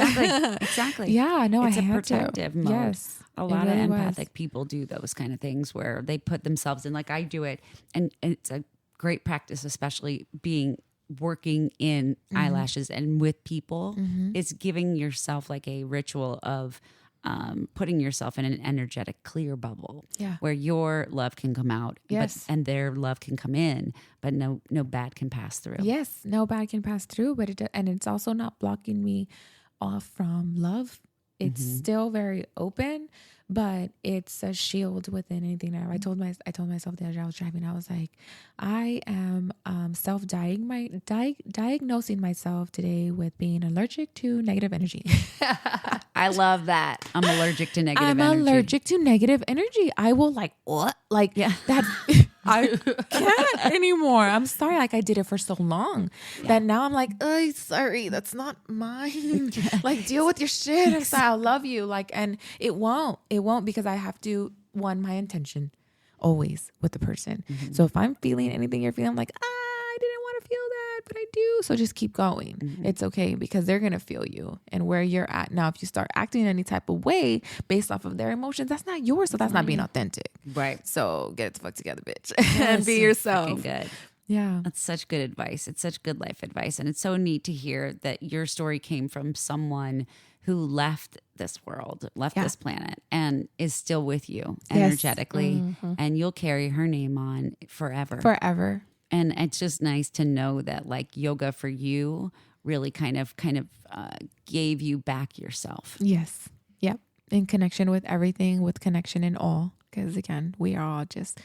exactly. Yeah, no, it's I a had protective to. mode. Yes, a lot really of was. empathic people do those kind of things where they put themselves in, like I do it, and it's a great practice, especially working in eyelashes and with people. It's giving yourself like a ritual of putting yourself in an energetic clear bubble, where your love can come out, and their love can come in, but no bad can pass through. Yes, no bad can pass through, but it's also not blocking me off from love. It's still very open, but it's a shield within anything that I told myself the other day I was driving. I was like, I am diagnosing myself today with being allergic to negative energy. I love that. I'm allergic to negative I'm energy. allergic to negative energy. I will what? That I can't anymore. I'm sorry. Like I did it for so long that now I'm like, oh, sorry, that's not mine. Like deal with your shit. I'm sorry. I love you. And it won't because I have to, my intention always with the person. So if I'm feeling anything you're feeling, I'm like, I didn't want to feel that, but I do. So just keep going. It's okay, because they're going to feel you and where you're at. Now, if you start acting any type of way based off of their emotions, that's not yours. So that's not being authentic. Right. So get it the fuck together, bitch. And be yourself. Good. Yeah. That's such good advice. It's such good life advice. And it's so neat to hear that your story came from someone who left this world, left this planet, and is still with you energetically. And you'll carry her name on forever. Forever. And it's just nice to know that like yoga for you really kind of gave you back yourself. Yes. Yep. In connection with everything, with connection in all. Because again, we are all just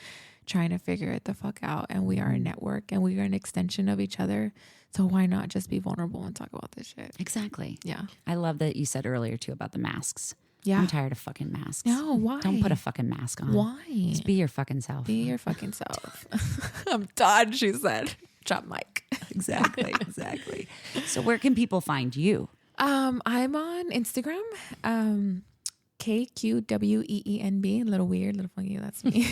trying to figure it the fuck out, and we are a network, and we are an extension of each other. So why not just be vulnerable and talk about this shit? Exactly. Yeah. I love that you said earlier too about the masks. Yeah. I'm tired of fucking masks. No, why? Don't put a fucking mask on. Why? Just be your fucking self. Be your fucking self. I'm done, she said. Drop mic. Exactly. So where can people find you? I'm on Instagram. KQWEENB. A little weird, a little funky. That's me.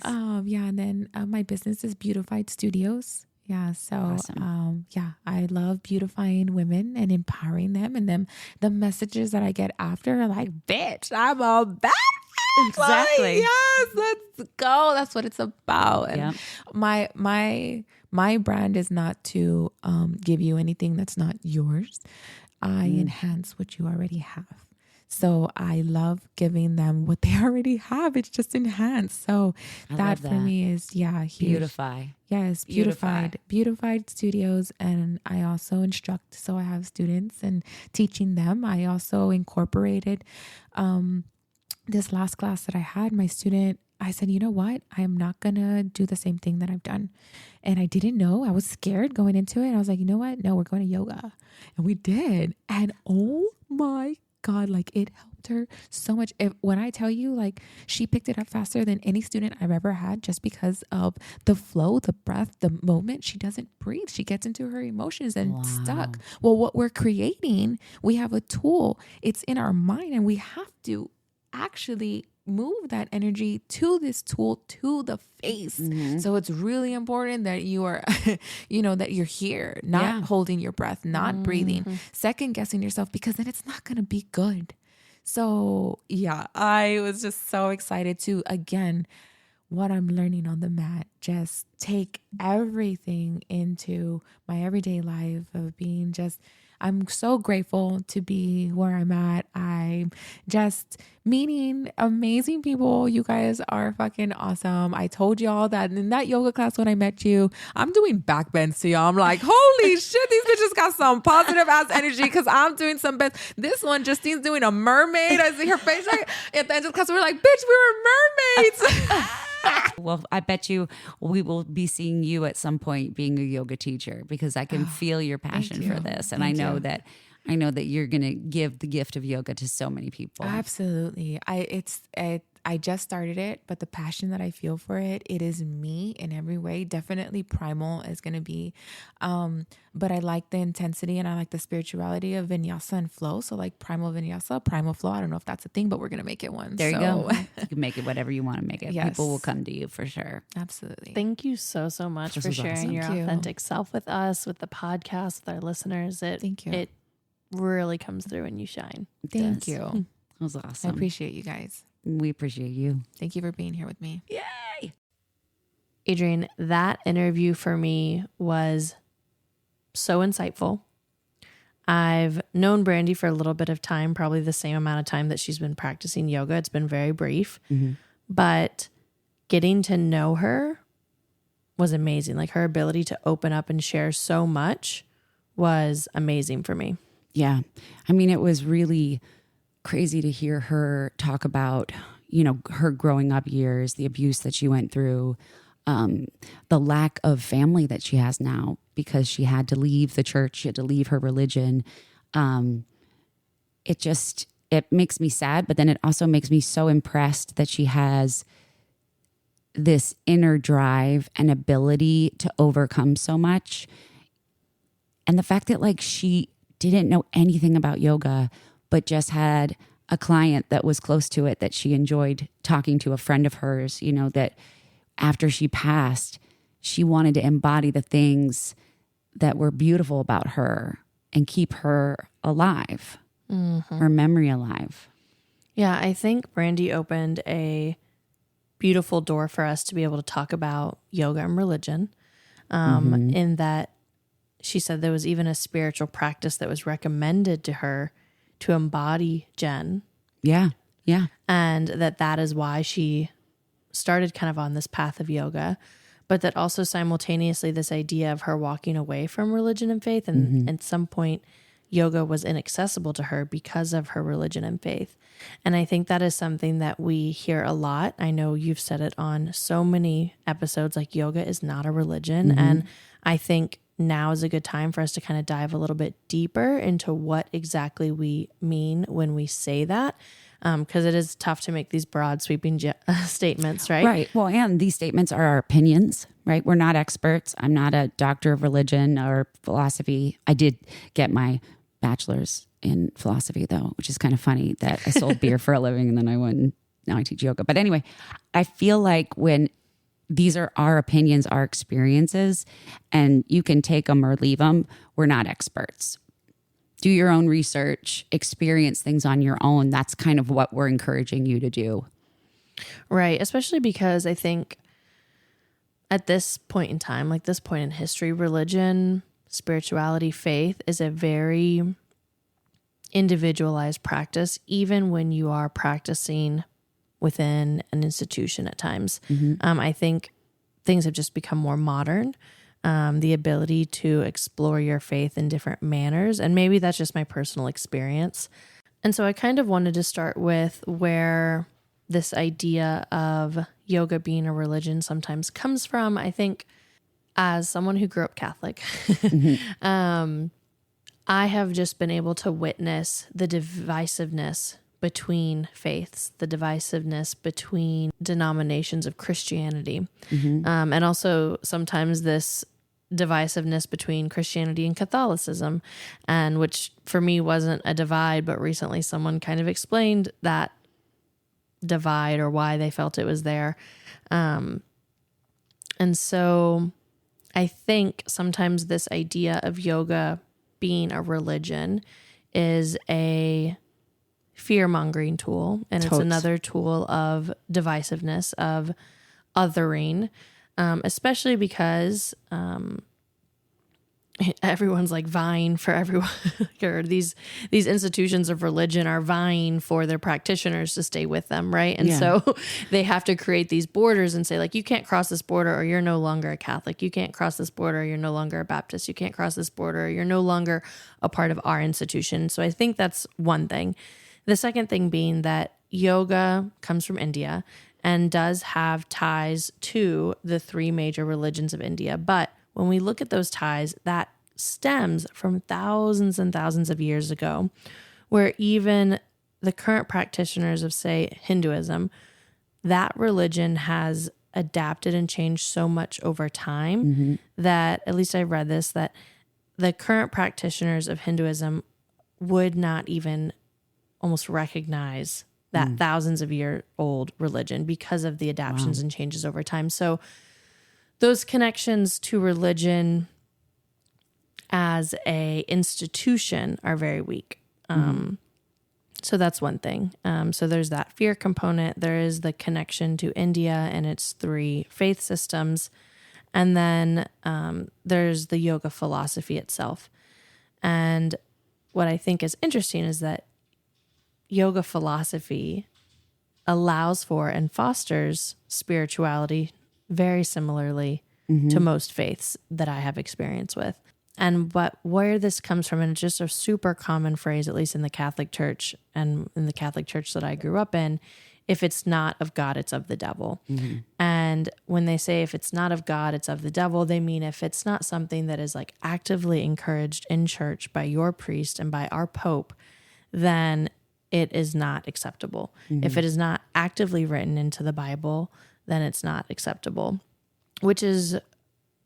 Yeah. And then my business is Beautified Studios. Yeah. So, Awesome. yeah, I love beautifying women and empowering them. And then the messages that I get after are like, bitch, I'm a bad bitch. Exactly. Like, yes, let's go. That's what it's about. And Yep. my brand is not to give you anything that's not yours. I enhance what you already have. So I love giving them what they already have. It's just enhanced. So that for me is, huge. Beautify. Yes, beautified studios. And I also instruct. So I have students and teaching them. I also incorporated this last class that I had, my student, I said, you know what? I am not going to do the same thing that I've done. And I didn't know. I was scared going into it. I was like, you know what? No, we're going to yoga. And we did. And oh my God, like it helped her so much. When I tell you, like she picked it up faster than any student I've ever had just because of the flow, the breath, the moment. She doesn't breathe. She gets into her emotions and stuck. Well, what we're creating, we have a tool. It's in our mind and we have to actually move that energy to this tool, to the face. So it's really important that you are, that you're here, not holding your breath, not breathing, second guessing yourself, because then it's not going to be good. So yeah, I was just so excited to, again, what I'm learning on the mat, just take everything into my everyday life of being I'm so grateful to be where I'm at. I'm just meeting amazing people. You guys are fucking awesome. I told y'all that in that yoga class when I met you, I'm doing back bends to y'all. I'm like, holy shit, these bitches got some positive ass energy because I'm doing some bends. This one, Justine's doing a mermaid. I see her face right at the end of the class. We're like, bitch, we were mermaids. Well, I bet you we will be seeing you at some point being a yoga teacher because I can feel your passion for this. And I know that you're going to give the gift of yoga to so many people. Absolutely. I just started it, but the passion that I feel for it is me in every way. Definitely primal is going to be, but I like the intensity and I like the spirituality of vinyasa and flow. So like primal vinyasa, primal flow. I don't know if that's a thing, but we're going to make it one. There you go. You can make it whatever you want to make it. Yes. People will come to you for sure. Absolutely. Thank you so much for sharing your authentic self with us, with the podcast, with our listeners. Thank you. It really comes through when you shine. Thank you. That was awesome. I appreciate you guys. We appreciate you. Thank you for being here with me. Yay! Adrienne, that interview for me was so insightful. I've known Brandy for a little bit of time, probably the same amount of time that she's been practicing yoga. It's been very brief, but getting to know her was amazing. Like her ability to open up and share so much was amazing for me. Yeah. I mean, it was really crazy to hear her talk about, her growing up years, the abuse that she went through, the lack of family that she has now because she had to leave the church, she had to leave her religion. It makes me sad, but then it also makes me so impressed that she has this inner drive and ability to overcome so much. And the fact that like she didn't know anything about yoga, but just had a client that was close to it that she enjoyed talking to, a friend of hers, that after she passed, she wanted to embody the things that were beautiful about her and keep her alive, her memory alive. Yeah, I think Brandy opened a beautiful door for us to be able to talk about yoga and religion, in that she said there was even a spiritual practice that was recommended to her to embody Jen. Yeah. Yeah. And that is why she started kind of on this path of yoga, but that also simultaneously this idea of her walking away from religion and faith. And at some point, yoga was inaccessible to her because of her religion and faith. And I think that is something that we hear a lot. I know you've said it on so many episodes, like yoga is not a religion. And I think now is a good time for us to kind of dive a little bit deeper into what exactly we mean when we say that. Because it is tough to make these broad sweeping statements, right? Right. Well, and these statements are our opinions, right? We're not experts. I'm not a doctor of religion or philosophy. I did get my bachelor's in philosophy though, which is kind of funny that I sold beer for a living and then now I teach yoga. But anyway, I feel like when these are our opinions, our experiences, and you can take them or leave them, we're not experts. Do your own research, experience things on your own. That's kind of what we're encouraging you to do. Right. Especially because I think at this point in time, like this point in history, religion, spirituality, faith is a very individualized practice, even when you are practicing within an institution at times. I think things have just become more modern. The ability to explore your faith in different manners. And maybe that's just my personal experience. And so I kind of wanted to start with where this idea of yoga being a religion sometimes comes from. I think as someone who grew up Catholic, I have just been able to witness the divisiveness between faiths, the divisiveness between denominations of Christianity, and also sometimes this divisiveness between Christianity and Catholicism, and which for me wasn't a divide, but recently someone kind of explained that divide or why they felt it was there. And so I think sometimes this idea of yoga being a religion is a fear-mongering tool, and it's another tool of divisiveness, of othering, especially because everyone's like vying for everyone, or these institutions of religion are vying for their practitioners to stay with them, right? And so they have to create these borders and say, like, you can't cross this border or you're no longer a Catholic. You can't cross this border or you're no longer a Baptist. You can't cross this border or you're no longer a part of our institution. So I think that's one thing. The second thing being that yoga comes from India and does have ties to the three major religions of India. But when we look at those ties, that stems from thousands and thousands of years ago, where even the current practitioners of, say, Hinduism, that religion has adapted and changed so much over time that, at least I read this, that the current practitioners of Hinduism would not even almost recognize that thousands of year old religion because of the adaptations and changes over time. So those connections to religion as a institution are very weak. So that's one thing. So there's that fear component. There is the connection to India and its three faith systems. And then there's the yoga philosophy itself. And what I think is interesting is that yoga philosophy allows for and fosters spirituality very similarly to most faiths that I have experience with. And where this comes from, and it's just a super common phrase, at least in the Catholic Church and in the Catholic Church that I grew up in, if it's not of God, it's of the devil. And when they say if it's not of God, it's of the devil, they mean if it's not something that is like actively encouraged in church by your priest and by our Pope, then it is not acceptable. If it is not actively written into the Bible, then it's not acceptable, which is,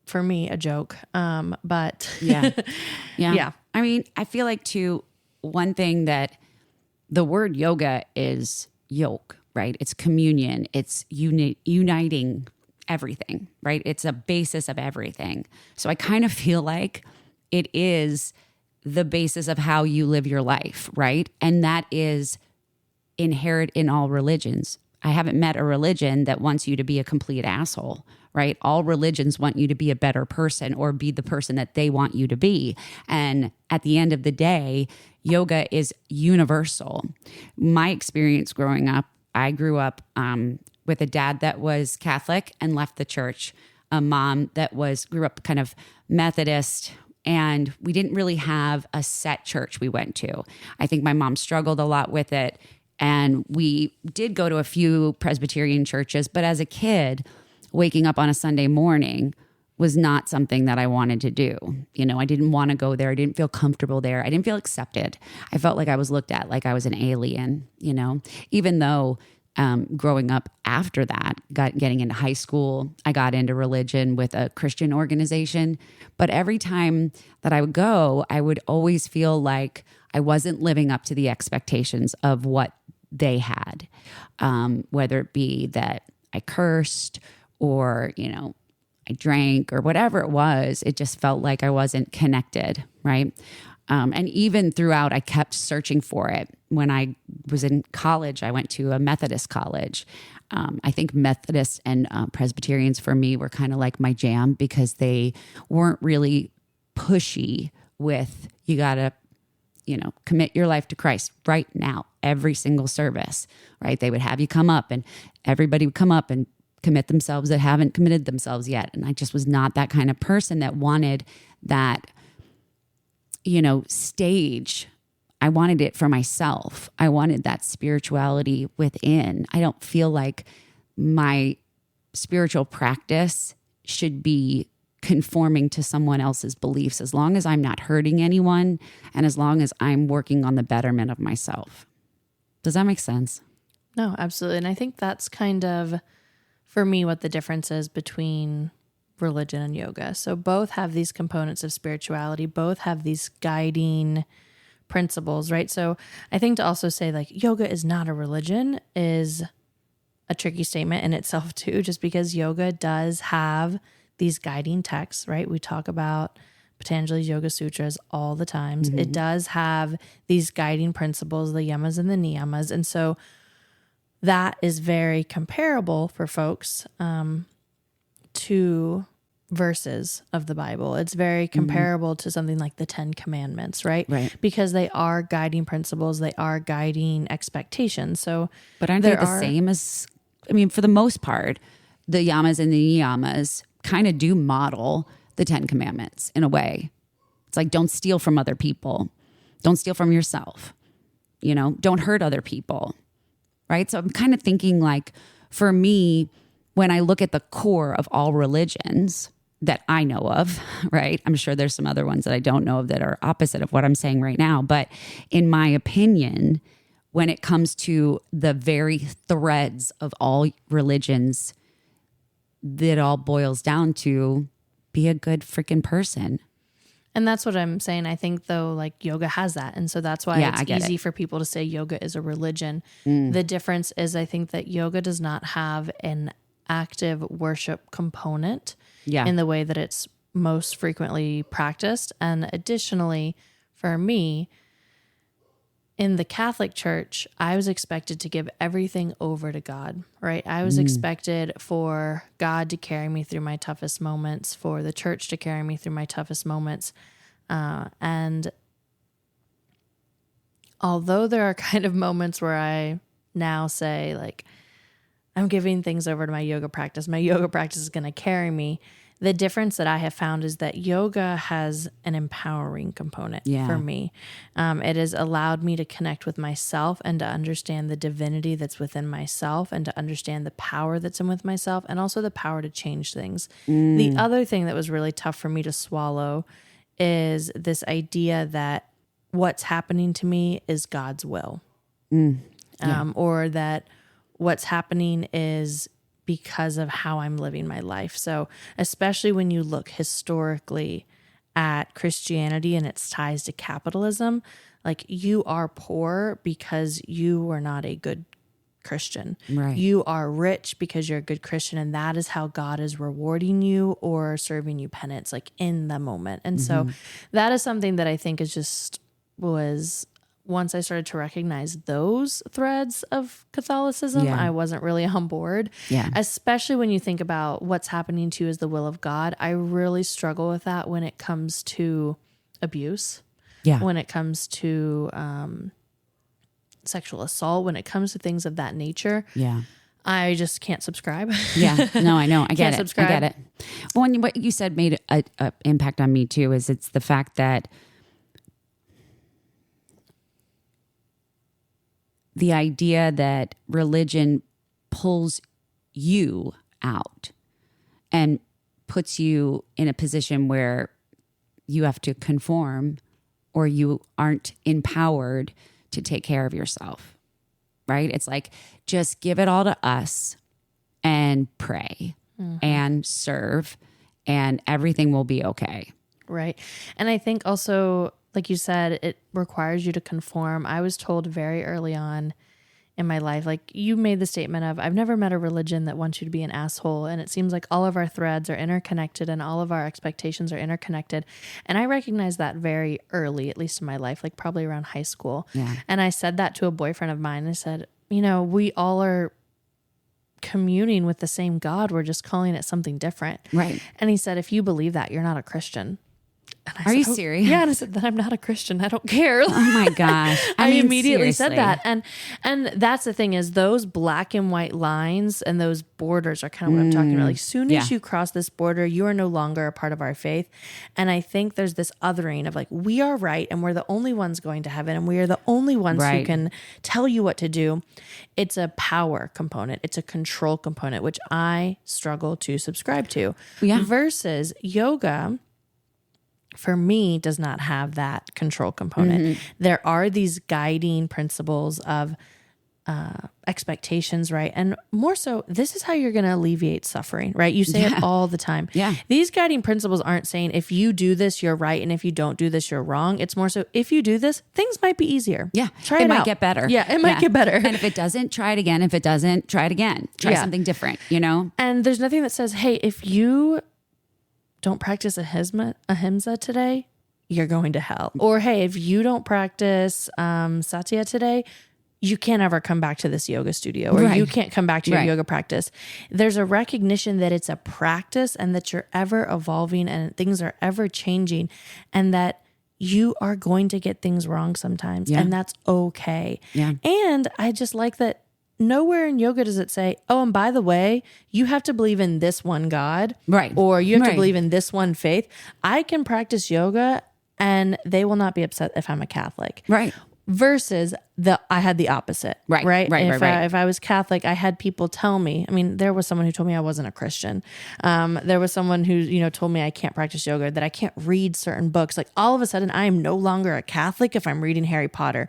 for me, a joke. But yeah. I mean, I feel like too, one thing that the word yoga is yoke, right? It's communion. It's uniting everything, right? It's a basis of everything. So I kind of feel like it is the basis of how you live your life, right? And that is inherent in all religions. I haven't met a religion that wants you to be a complete asshole, right? All religions want you to be a better person or be the person that they want you to be. And at the end of the day, yoga is universal. My experience growing up, I grew up with a dad that was Catholic and left the church, a mom that grew up kind of Methodist, and we didn't really have a set church we went to. I think my mom struggled a lot with it. And we did go to a few Presbyterian churches, but as a kid, waking up on a Sunday morning was not something that I wanted to do. You know, I didn't want to go there. I didn't feel comfortable there. I didn't feel accepted. I felt like I was looked at like I was an alien, you know, even though growing up after that, getting into high school, I got into religion with a Christian organization. But every time that I would go, I would always feel like I wasn't living up to the expectations of what they had, whether it be that I cursed or, I drank or whatever it was. It just felt like I wasn't connected, right? And even throughout, I kept searching for it. When I was in college, I went to a Methodist college. I think Methodists and Presbyterians for me were kind of like my jam because they weren't really pushy with, you got to, commit your life to Christ right now, every single service, right? They would have you come up and everybody would come up and commit themselves that haven't committed themselves yet. And I just was not that kind of person that wanted that, stage. I wanted it for myself. I wanted that spirituality within. I don't feel like my spiritual practice should be conforming to someone else's beliefs, as long as I'm not hurting anyone and as long as I'm working on the betterment of myself. Does that make sense? No, absolutely. And I think that's kind of, for me, what the difference is between religion and yoga. So both have these components of spirituality, both have these guiding principles, right? So I think to also say like yoga is not a religion is a tricky statement in itself too, just because yoga does have these guiding texts, right? We talk about Patanjali's Yoga Sutras all the times. It does have these guiding principles, the yamas and the niyamas. And so that is very comparable for folks to verses of the Bible. It's very comparable to something like the 10 Commandments, right? Right. Because they are guiding principles. They are guiding expectations. So, but aren't they the same as, for the most part, the yamas and the niyamas kind of do model the 10 Commandments in a way. It's like, don't steal from other people. Don't steal from yourself. Don't hurt other people. Right. So I'm kind of thinking like, for me, when I look at the core of all religions that I know of, right? I'm sure there's some other ones that I don't know of that are opposite of what I'm saying right now. But in my opinion, when it comes to the very threads of all religions, that all boils down to be a good freaking person. And that's what I'm saying. I think though, like yoga has that. And so that's why it's easy for people to say yoga is a religion. The difference is I think that yoga does not have an active worship component in the way that it's most frequently practiced. And additionally, for me, in the Catholic Church, I was expected to give everything over to God, right? I was expected for God to carry me through my toughest moments, for the church to carry me through my toughest moments. And although there are kind of moments where I now say, like, I'm giving things over to my yoga practice is going to carry me. The difference that I have found is that yoga has an empowering component for me. It has allowed me to connect with myself and to understand the divinity that's within myself and to understand the power that's in with myself and also the power to change things. The other thing that was really tough for me to swallow is this idea that what's happening to me is God's will. Or that what's happening is because of how I'm living my life. So especially when you look historically at Christianity and its ties to capitalism, like you are poor because you were not a good Christian. Right. You are rich because you're a good Christian, and that is how God is rewarding you or serving you penance, like in the moment. And so that is something that I think is just was once I started to recognize those threads of Catholicism, I wasn't really on board. Yeah. Especially when you think about what's happening to you is the will of God. I really struggle with that when it comes to abuse. Yeah. When it comes to sexual assault, when it comes to things of that nature. Yeah. I just can't subscribe. Yeah. No, I know. I get Can't it. subscribe. I get it. Well, and what you said made a impact on me too, is it's the fact that the idea that religion pulls you out and puts you in a position where you have to conform or you aren't empowered to take care of yourself, right? It's like, just give it all to us and pray and serve and everything will be okay. Right. And I think also like you said, it requires you to conform. I was told very early on in my life, like you made the statement of, I've never met a religion that wants you to be an asshole. And it seems like all of our threads are interconnected and all of our expectations are interconnected. And I recognized that very early, at least in my life, like probably around high school. Yeah. And I said that to a boyfriend of mine. I said, you know, we all are communing with the same God. We're just calling it something different. Right. And he said, if you believe that, you're not a Christian. And I Are you said, serious? Yeah. And I said, then I'm not a Christian. I don't care. Oh my gosh. I mean, immediately seriously. said that. And that's the thing is those black and white lines and those borders are kind of what I'm talking about. Like soon as you cross this border, you are no longer a part of our faith. And I think there's this othering of like, we are right. And we're the only ones going to heaven. And we are the only ones who can tell you what to do. It's a power component. It's a control component, which I struggle to subscribe to. Yeah. Versus yoga, for me, does not have that control component. There are these guiding principles of expectations, right? And more so, this is how you're going to alleviate suffering, right? You say it all the time. Yeah. These guiding principles aren't saying if you do this, you're right. And if you don't do this, you're wrong. It's more so if you do this, things might be easier. Yeah. Try it might out. get better. Yeah. It might get better. And if it doesn't, try it again. If it doesn't, try it again. Try something different, you know? And there's nothing that says, hey, if you don't practice ahimsa today, you're going to hell. Or hey, if you don't practice satya today, you can't ever come back to this yoga studio, or you can't come back to your yoga practice. There's a recognition that it's a practice and that you're ever evolving and things are ever changing, and that you are going to get things wrong sometimes, and that's okay. Yeah. And I just like that nowhere in yoga does it say, oh, and by the way, you have to believe in this one God. Right. Or you have to believe in this one faith. I can practice yoga and they will not be upset if I'm a Catholic. Right. Versus I had the opposite. Right. If I was Catholic, I had people tell me, I mean, there was someone who told me I wasn't a Christian. There was someone who, you know, told me I can't practice yoga, that I can't read certain books. Like all of a sudden I am no longer a Catholic if I'm reading Harry Potter.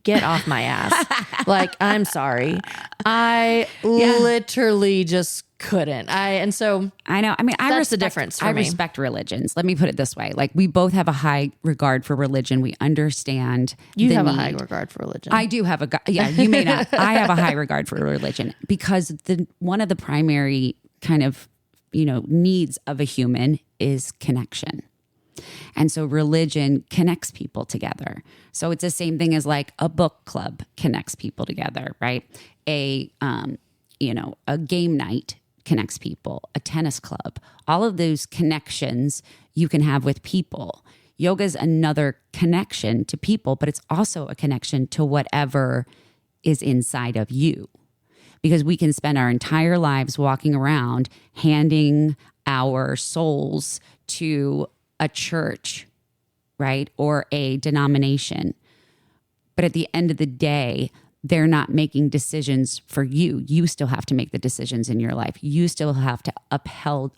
Get off my ass. Like, I'm sorry. I literally just couldn't. I know. I mean, that's the difference for I me. respect religions. Let me put it this way. Like, we both have a high regard for religion. We understand You the have need. a high regard for religion. I do have you may not. I have a high regard for religion because one of the primary kind of, you know, needs of a human is connection. And so religion connects people together. So it's the same thing as like a book club connects people together, right? A game night connects people, a tennis club, all of those connections you can have with people. Yoga is another connection to people, but it's also a connection to whatever is inside of you. Because we can spend our entire lives walking around handing our souls to a church, right? Or a denomination. But at the end of the day, they're not making decisions for you. You still have to make the decisions in your life. You still have to uphold.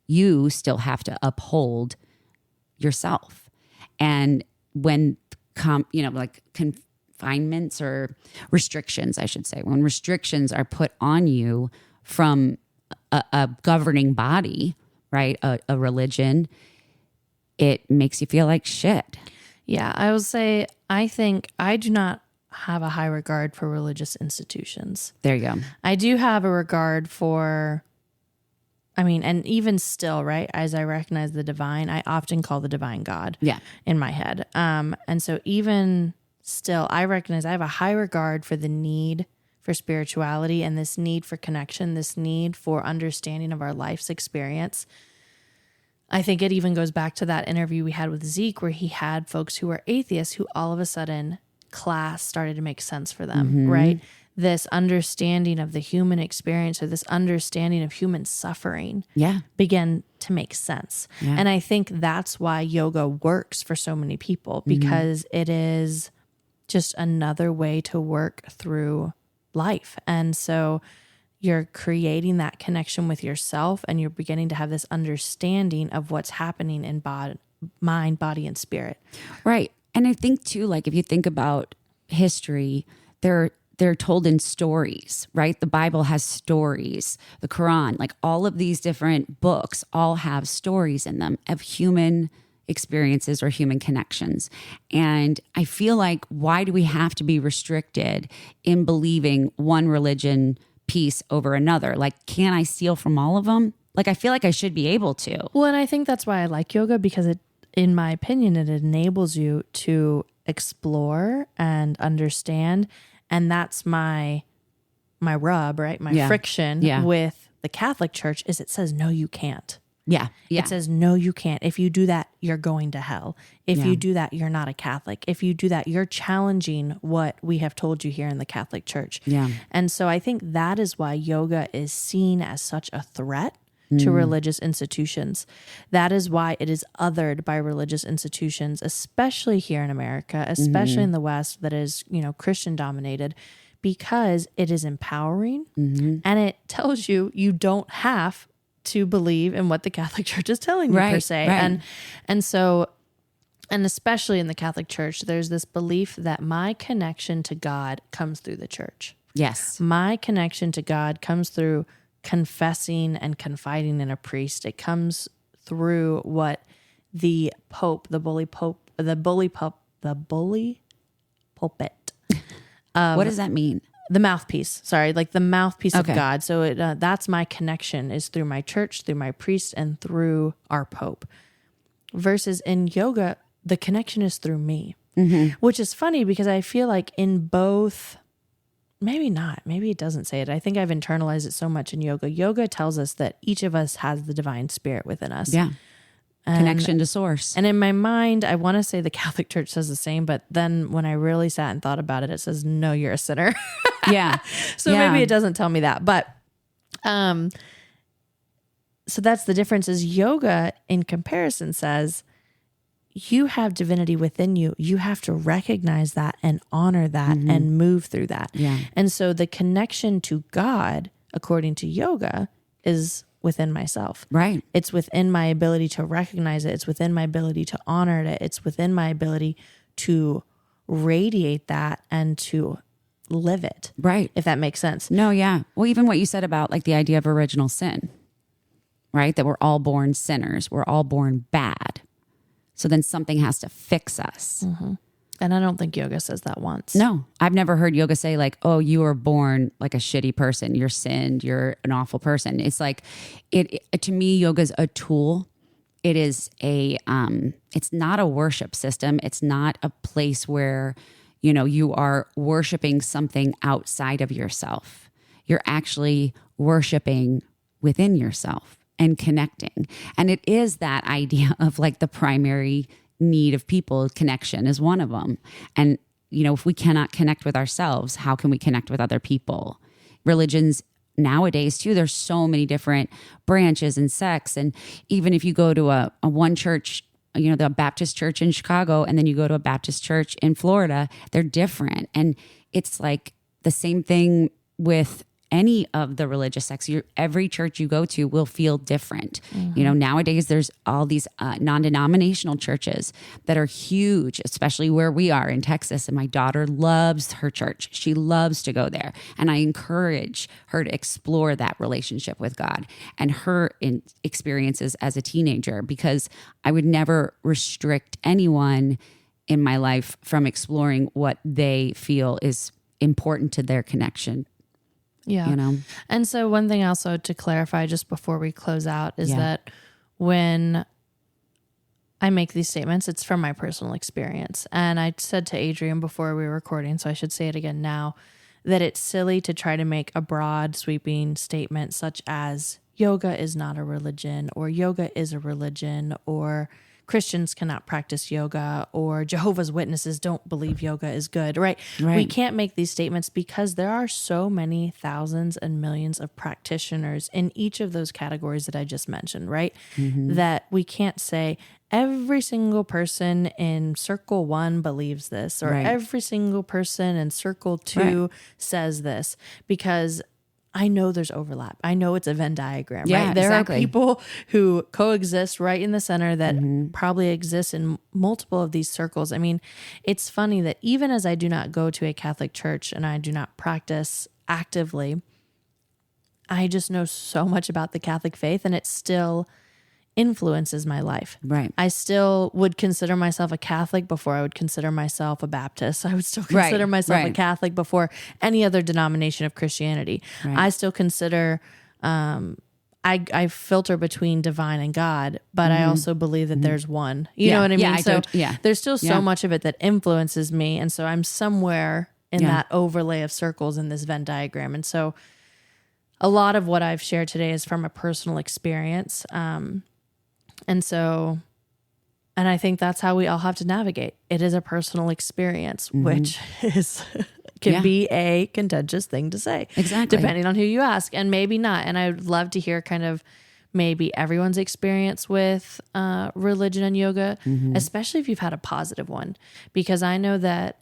You still have to uphold yourself. And when confinements or restrictions, I should say, when restrictions are put on you from a governing body, right? A religion, it makes you feel like shit. Yeah, I will say, I think I do not have a high regard for religious institutions. There you go. I do have a regard for, and even still, right, as I recognize the divine, I often call the divine God in my head. And so even still, I recognize I have a high regard for the need for spirituality and this need for connection, this need for understanding of our life's experience. I think it even goes back to that interview we had with Zeke, where he had folks who were atheists who all of a sudden class started to make sense for them, right? This understanding of the human experience, or this understanding of human suffering began to make sense. Yeah. And I think that's why yoga works for so many people, because it is just another way to work through life. And so you're creating that connection with yourself, and you're beginning to have this understanding of what's happening in mind, body, and spirit. Right. And I think too, like if you think about history, they're told in stories, right? The Bible has stories, the Quran, like all of these different books all have stories in them of human experiences or human connections. And I feel like, why do we have to be restricted in believing one religion piece over another? Like, can I steal from all of them? Like, I feel like I should be able to. Well, and I think that's why I like yoga, because it, in my opinion, it enables you to explore and understand. And that's my rub, right? My friction with the Catholic Church is it says, no, you can't. Yeah. It says, no, you can't. If you do that, you're going to hell. If you do that, you're not a Catholic. If you do that, you're challenging what we have told you here in the Catholic Church. Yeah. And so I think that is why yoga is seen as such a threat to religious institutions. That is why it is othered by religious institutions, especially here in America, especially in the West that is, Christian dominated, because it is empowering and it tells you don't have to believe in what the Catholic Church is telling you per se. Right. And so, and especially in the Catholic Church, there's this belief that my connection to God comes through the church. Yes. My connection to God comes through confessing and confiding in a priest. It comes through what the Pope, the bully pulpit. What does that mean? The mouthpiece, like the mouthpiece of God. So that's my connection, is through my church, through my priest, and through our Pope. Versus in yoga, the connection is through me, which is funny because I feel like in both, maybe not, maybe it doesn't say it. I think I've internalized it so much in yoga. Yoga tells us that each of us has the divine spirit within us. Yeah. Connection to source. And in my mind, I want to say the Catholic Church says the same, but then when I really sat and thought about it, it says, no, you're a sinner. Yeah. So maybe it doesn't tell me that. But so that's the difference, is yoga in comparison says you have divinity within you. You have to recognize that and honor that and move through that. Yeah. And so the connection to God, according to yoga, is within myself. Right. It's within my ability to recognize it. It's within my ability to honor it. It's within my ability to radiate that and to live it. Right. If that makes sense. No, yeah. Well, even what you said about like the idea of original sin, right? That we're all born sinners. We're all born bad. So then something has to fix us. And I don't think yoga says that once. No, I've never heard yoga say like, oh, you were born like a shitty person. You're sinned. You're an awful person. It's like, to me, yoga's a tool. It is it's not a worship system. It's not a place where, you are worshiping something outside of yourself. You're actually worshiping within yourself and connecting. And it is that idea of like the primary need of people. Connection is one of them. And, if we cannot connect with ourselves, how can we connect with other people? Religions nowadays too, there's so many different branches and sects. And even if you go to a one church, the Baptist church in Chicago, and then you go to a Baptist church in Florida, they're different. And it's like the same thing with any of the religious sects. Every church you go to will feel different. Nowadays there's all these non-denominational churches that are huge, especially where we are in Texas. And my daughter loves her church. She loves to go there. And I encourage her to explore that relationship with God and her experiences as a teenager, because I would never restrict anyone in my life from exploring what they feel is important to their connection. Yeah. And so one thing also to clarify just before we close out is that when I make these statements, it's from my personal experience. And I said to Adrienne before we were recording, so I should say it again now, that it's silly to try to make a broad sweeping statement such as yoga is not a religion, or yoga is a religion, or Christians cannot practice yoga, or Jehovah's Witnesses don't believe yoga is good, right? We can't make these statements because there are so many thousands and millions of practitioners in each of those categories that I just mentioned, right? That we can't say every single person in circle 1 believes this, or every single person in circle 2 says this, because I know there's overlap. I know it's a Venn diagram, right? There are people who coexist right in the center that probably exist in multiple of these circles. I mean, it's funny that even as I do not go to a Catholic church and I do not practice actively, I just know so much about the Catholic faith, and it still influences my life. Right. I still would consider myself a Catholic before I would consider myself a Baptist. I would still consider myself a Catholic before any other denomination of Christianity. Right. I still consider, I filter between divine and God, but I also believe that there's one. You know what I mean? There's still so much of it that influences me. And so I'm somewhere in that overlay of circles in this Venn diagram. And so a lot of what I've shared today is from a personal experience. And I think that's how we all have to navigate. It is a personal experience, which can be a contentious thing to say. Exactly. Depending on who you ask, and maybe not. And I'd love to hear kind of maybe everyone's experience with religion and yoga, especially if you've had a positive one, because I know that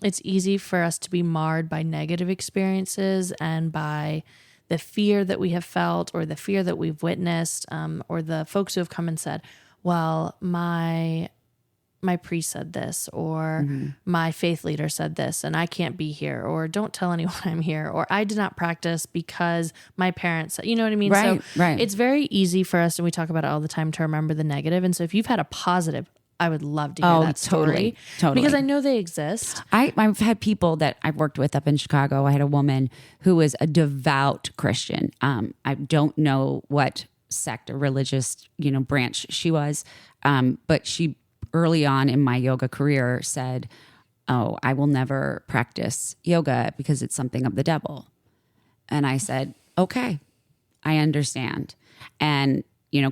it's easy for us to be marred by negative experiences and by the fear that we have felt or the fear that we've witnessed, or the folks who have come and said, well, my priest said this, or my faith leader said this, and I can't be here, or don't tell anyone I'm here, or I did not practice because my parents, you know what I mean? Right, so right. It's very easy for us, and we talk about it all the time, to remember the negative. And so if you've had a positive, I would love to hear that story. Totally. Because I know they exist. I've had people that I've worked with up in Chicago. I had a woman who was a devout Christian. I don't know what sect or religious, branch she was. But she early on in my yoga career said, "Oh, I will never practice yoga because it's something of the devil." And I said, "Okay, I understand." And,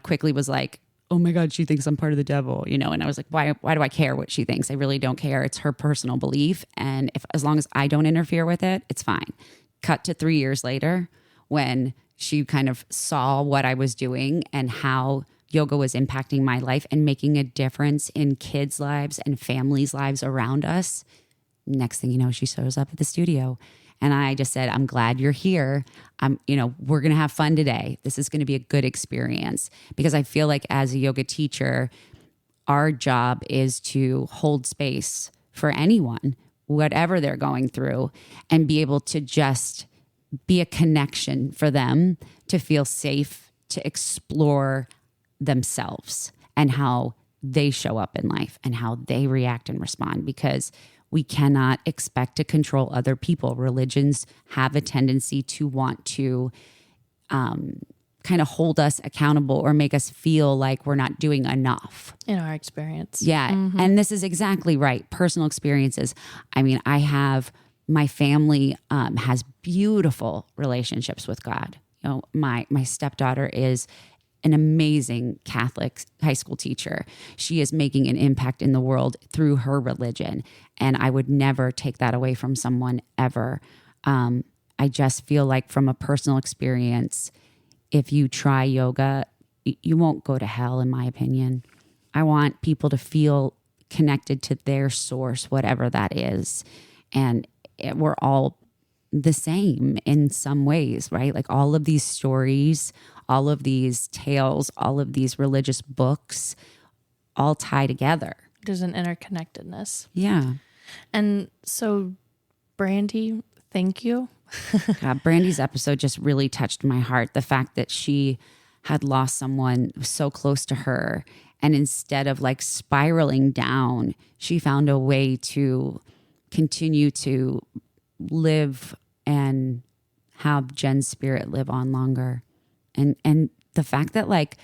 quickly was like, "Oh my God, she thinks I'm part of the devil," and I was like, why do I care what she thinks? I really don't care. It's her personal belief. And as long as I don't interfere with it, it's fine. Cut to 3 years later when she kind of saw what I was doing and how yoga was impacting my life and making a difference in kids' lives and families' lives around us. Next thing you know, she shows up at the studio. And I just said, "I'm glad you're here. We're going to have fun today. This is going to be a good experience." Because I feel like as a yoga teacher, our job is to hold space for anyone, whatever they're going through, and be able to just be a connection for them to feel safe, to explore themselves and how they show up in life and how they react and respond, because we cannot expect to control other people. Religions have a tendency to want to kind of hold us accountable or make us feel like we're not doing enough. In our experience. Yeah. And this is exactly right. Personal experiences. I mean, my family has beautiful relationships with God. My stepdaughter is an amazing Catholic high school teacher. She is making an impact in the world through her religion. And I would never take that away from someone ever. I just feel like from a personal experience, if you try yoga, you won't go to hell, in my opinion. I want people to feel connected to their source, whatever that is. And we're all the same in some ways, right? Like all of these stories, all of these tales, all of these religious books all tie together. There's an interconnectedness. Yeah. And so, Brandy, thank you. God, Brandy's episode just really touched my heart. The fact that she had lost someone so close to her, and instead of like spiraling down, she found a way to continue to live and have Jen's spirit live on longer. And the fact that like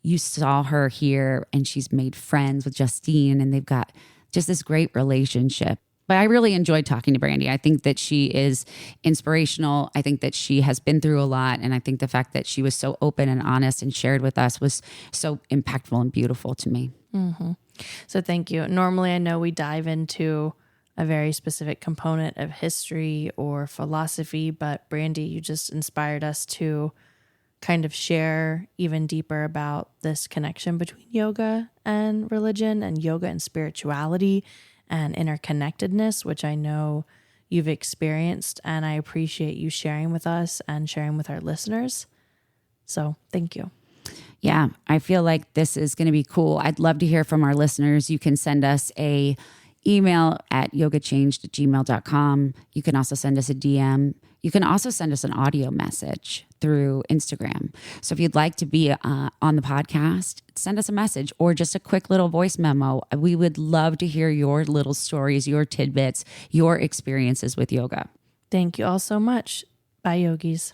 you saw her here and she's made friends with Justine and they've got just this great relationship. But I really enjoyed talking to Brandy. I think that she is inspirational. I think that she has been through a lot. And I think the fact that she was so open and honest and shared with us was so impactful and beautiful to me. Mm-hmm. So thank you. Normally, I know we dive into a very specific component of history or philosophy, but Brandy, you just inspired us to kind of share even deeper about this connection between yoga and religion, and yoga and spirituality and interconnectedness, which I know you've experienced, and I appreciate you sharing with us and sharing with our listeners. So thank you. Yeah, I feel like this is going to be cool. I'd love to hear from our listeners. You can send us a email at yogachanged@gmail.com. You can also send us a DM. You can also send us an audio message through Instagram. So if you'd like to be on the podcast, send us a message or just a quick little voice memo. We would love to hear your little stories, your tidbits, your experiences with yoga. Thank you all so much. Bye, yogis.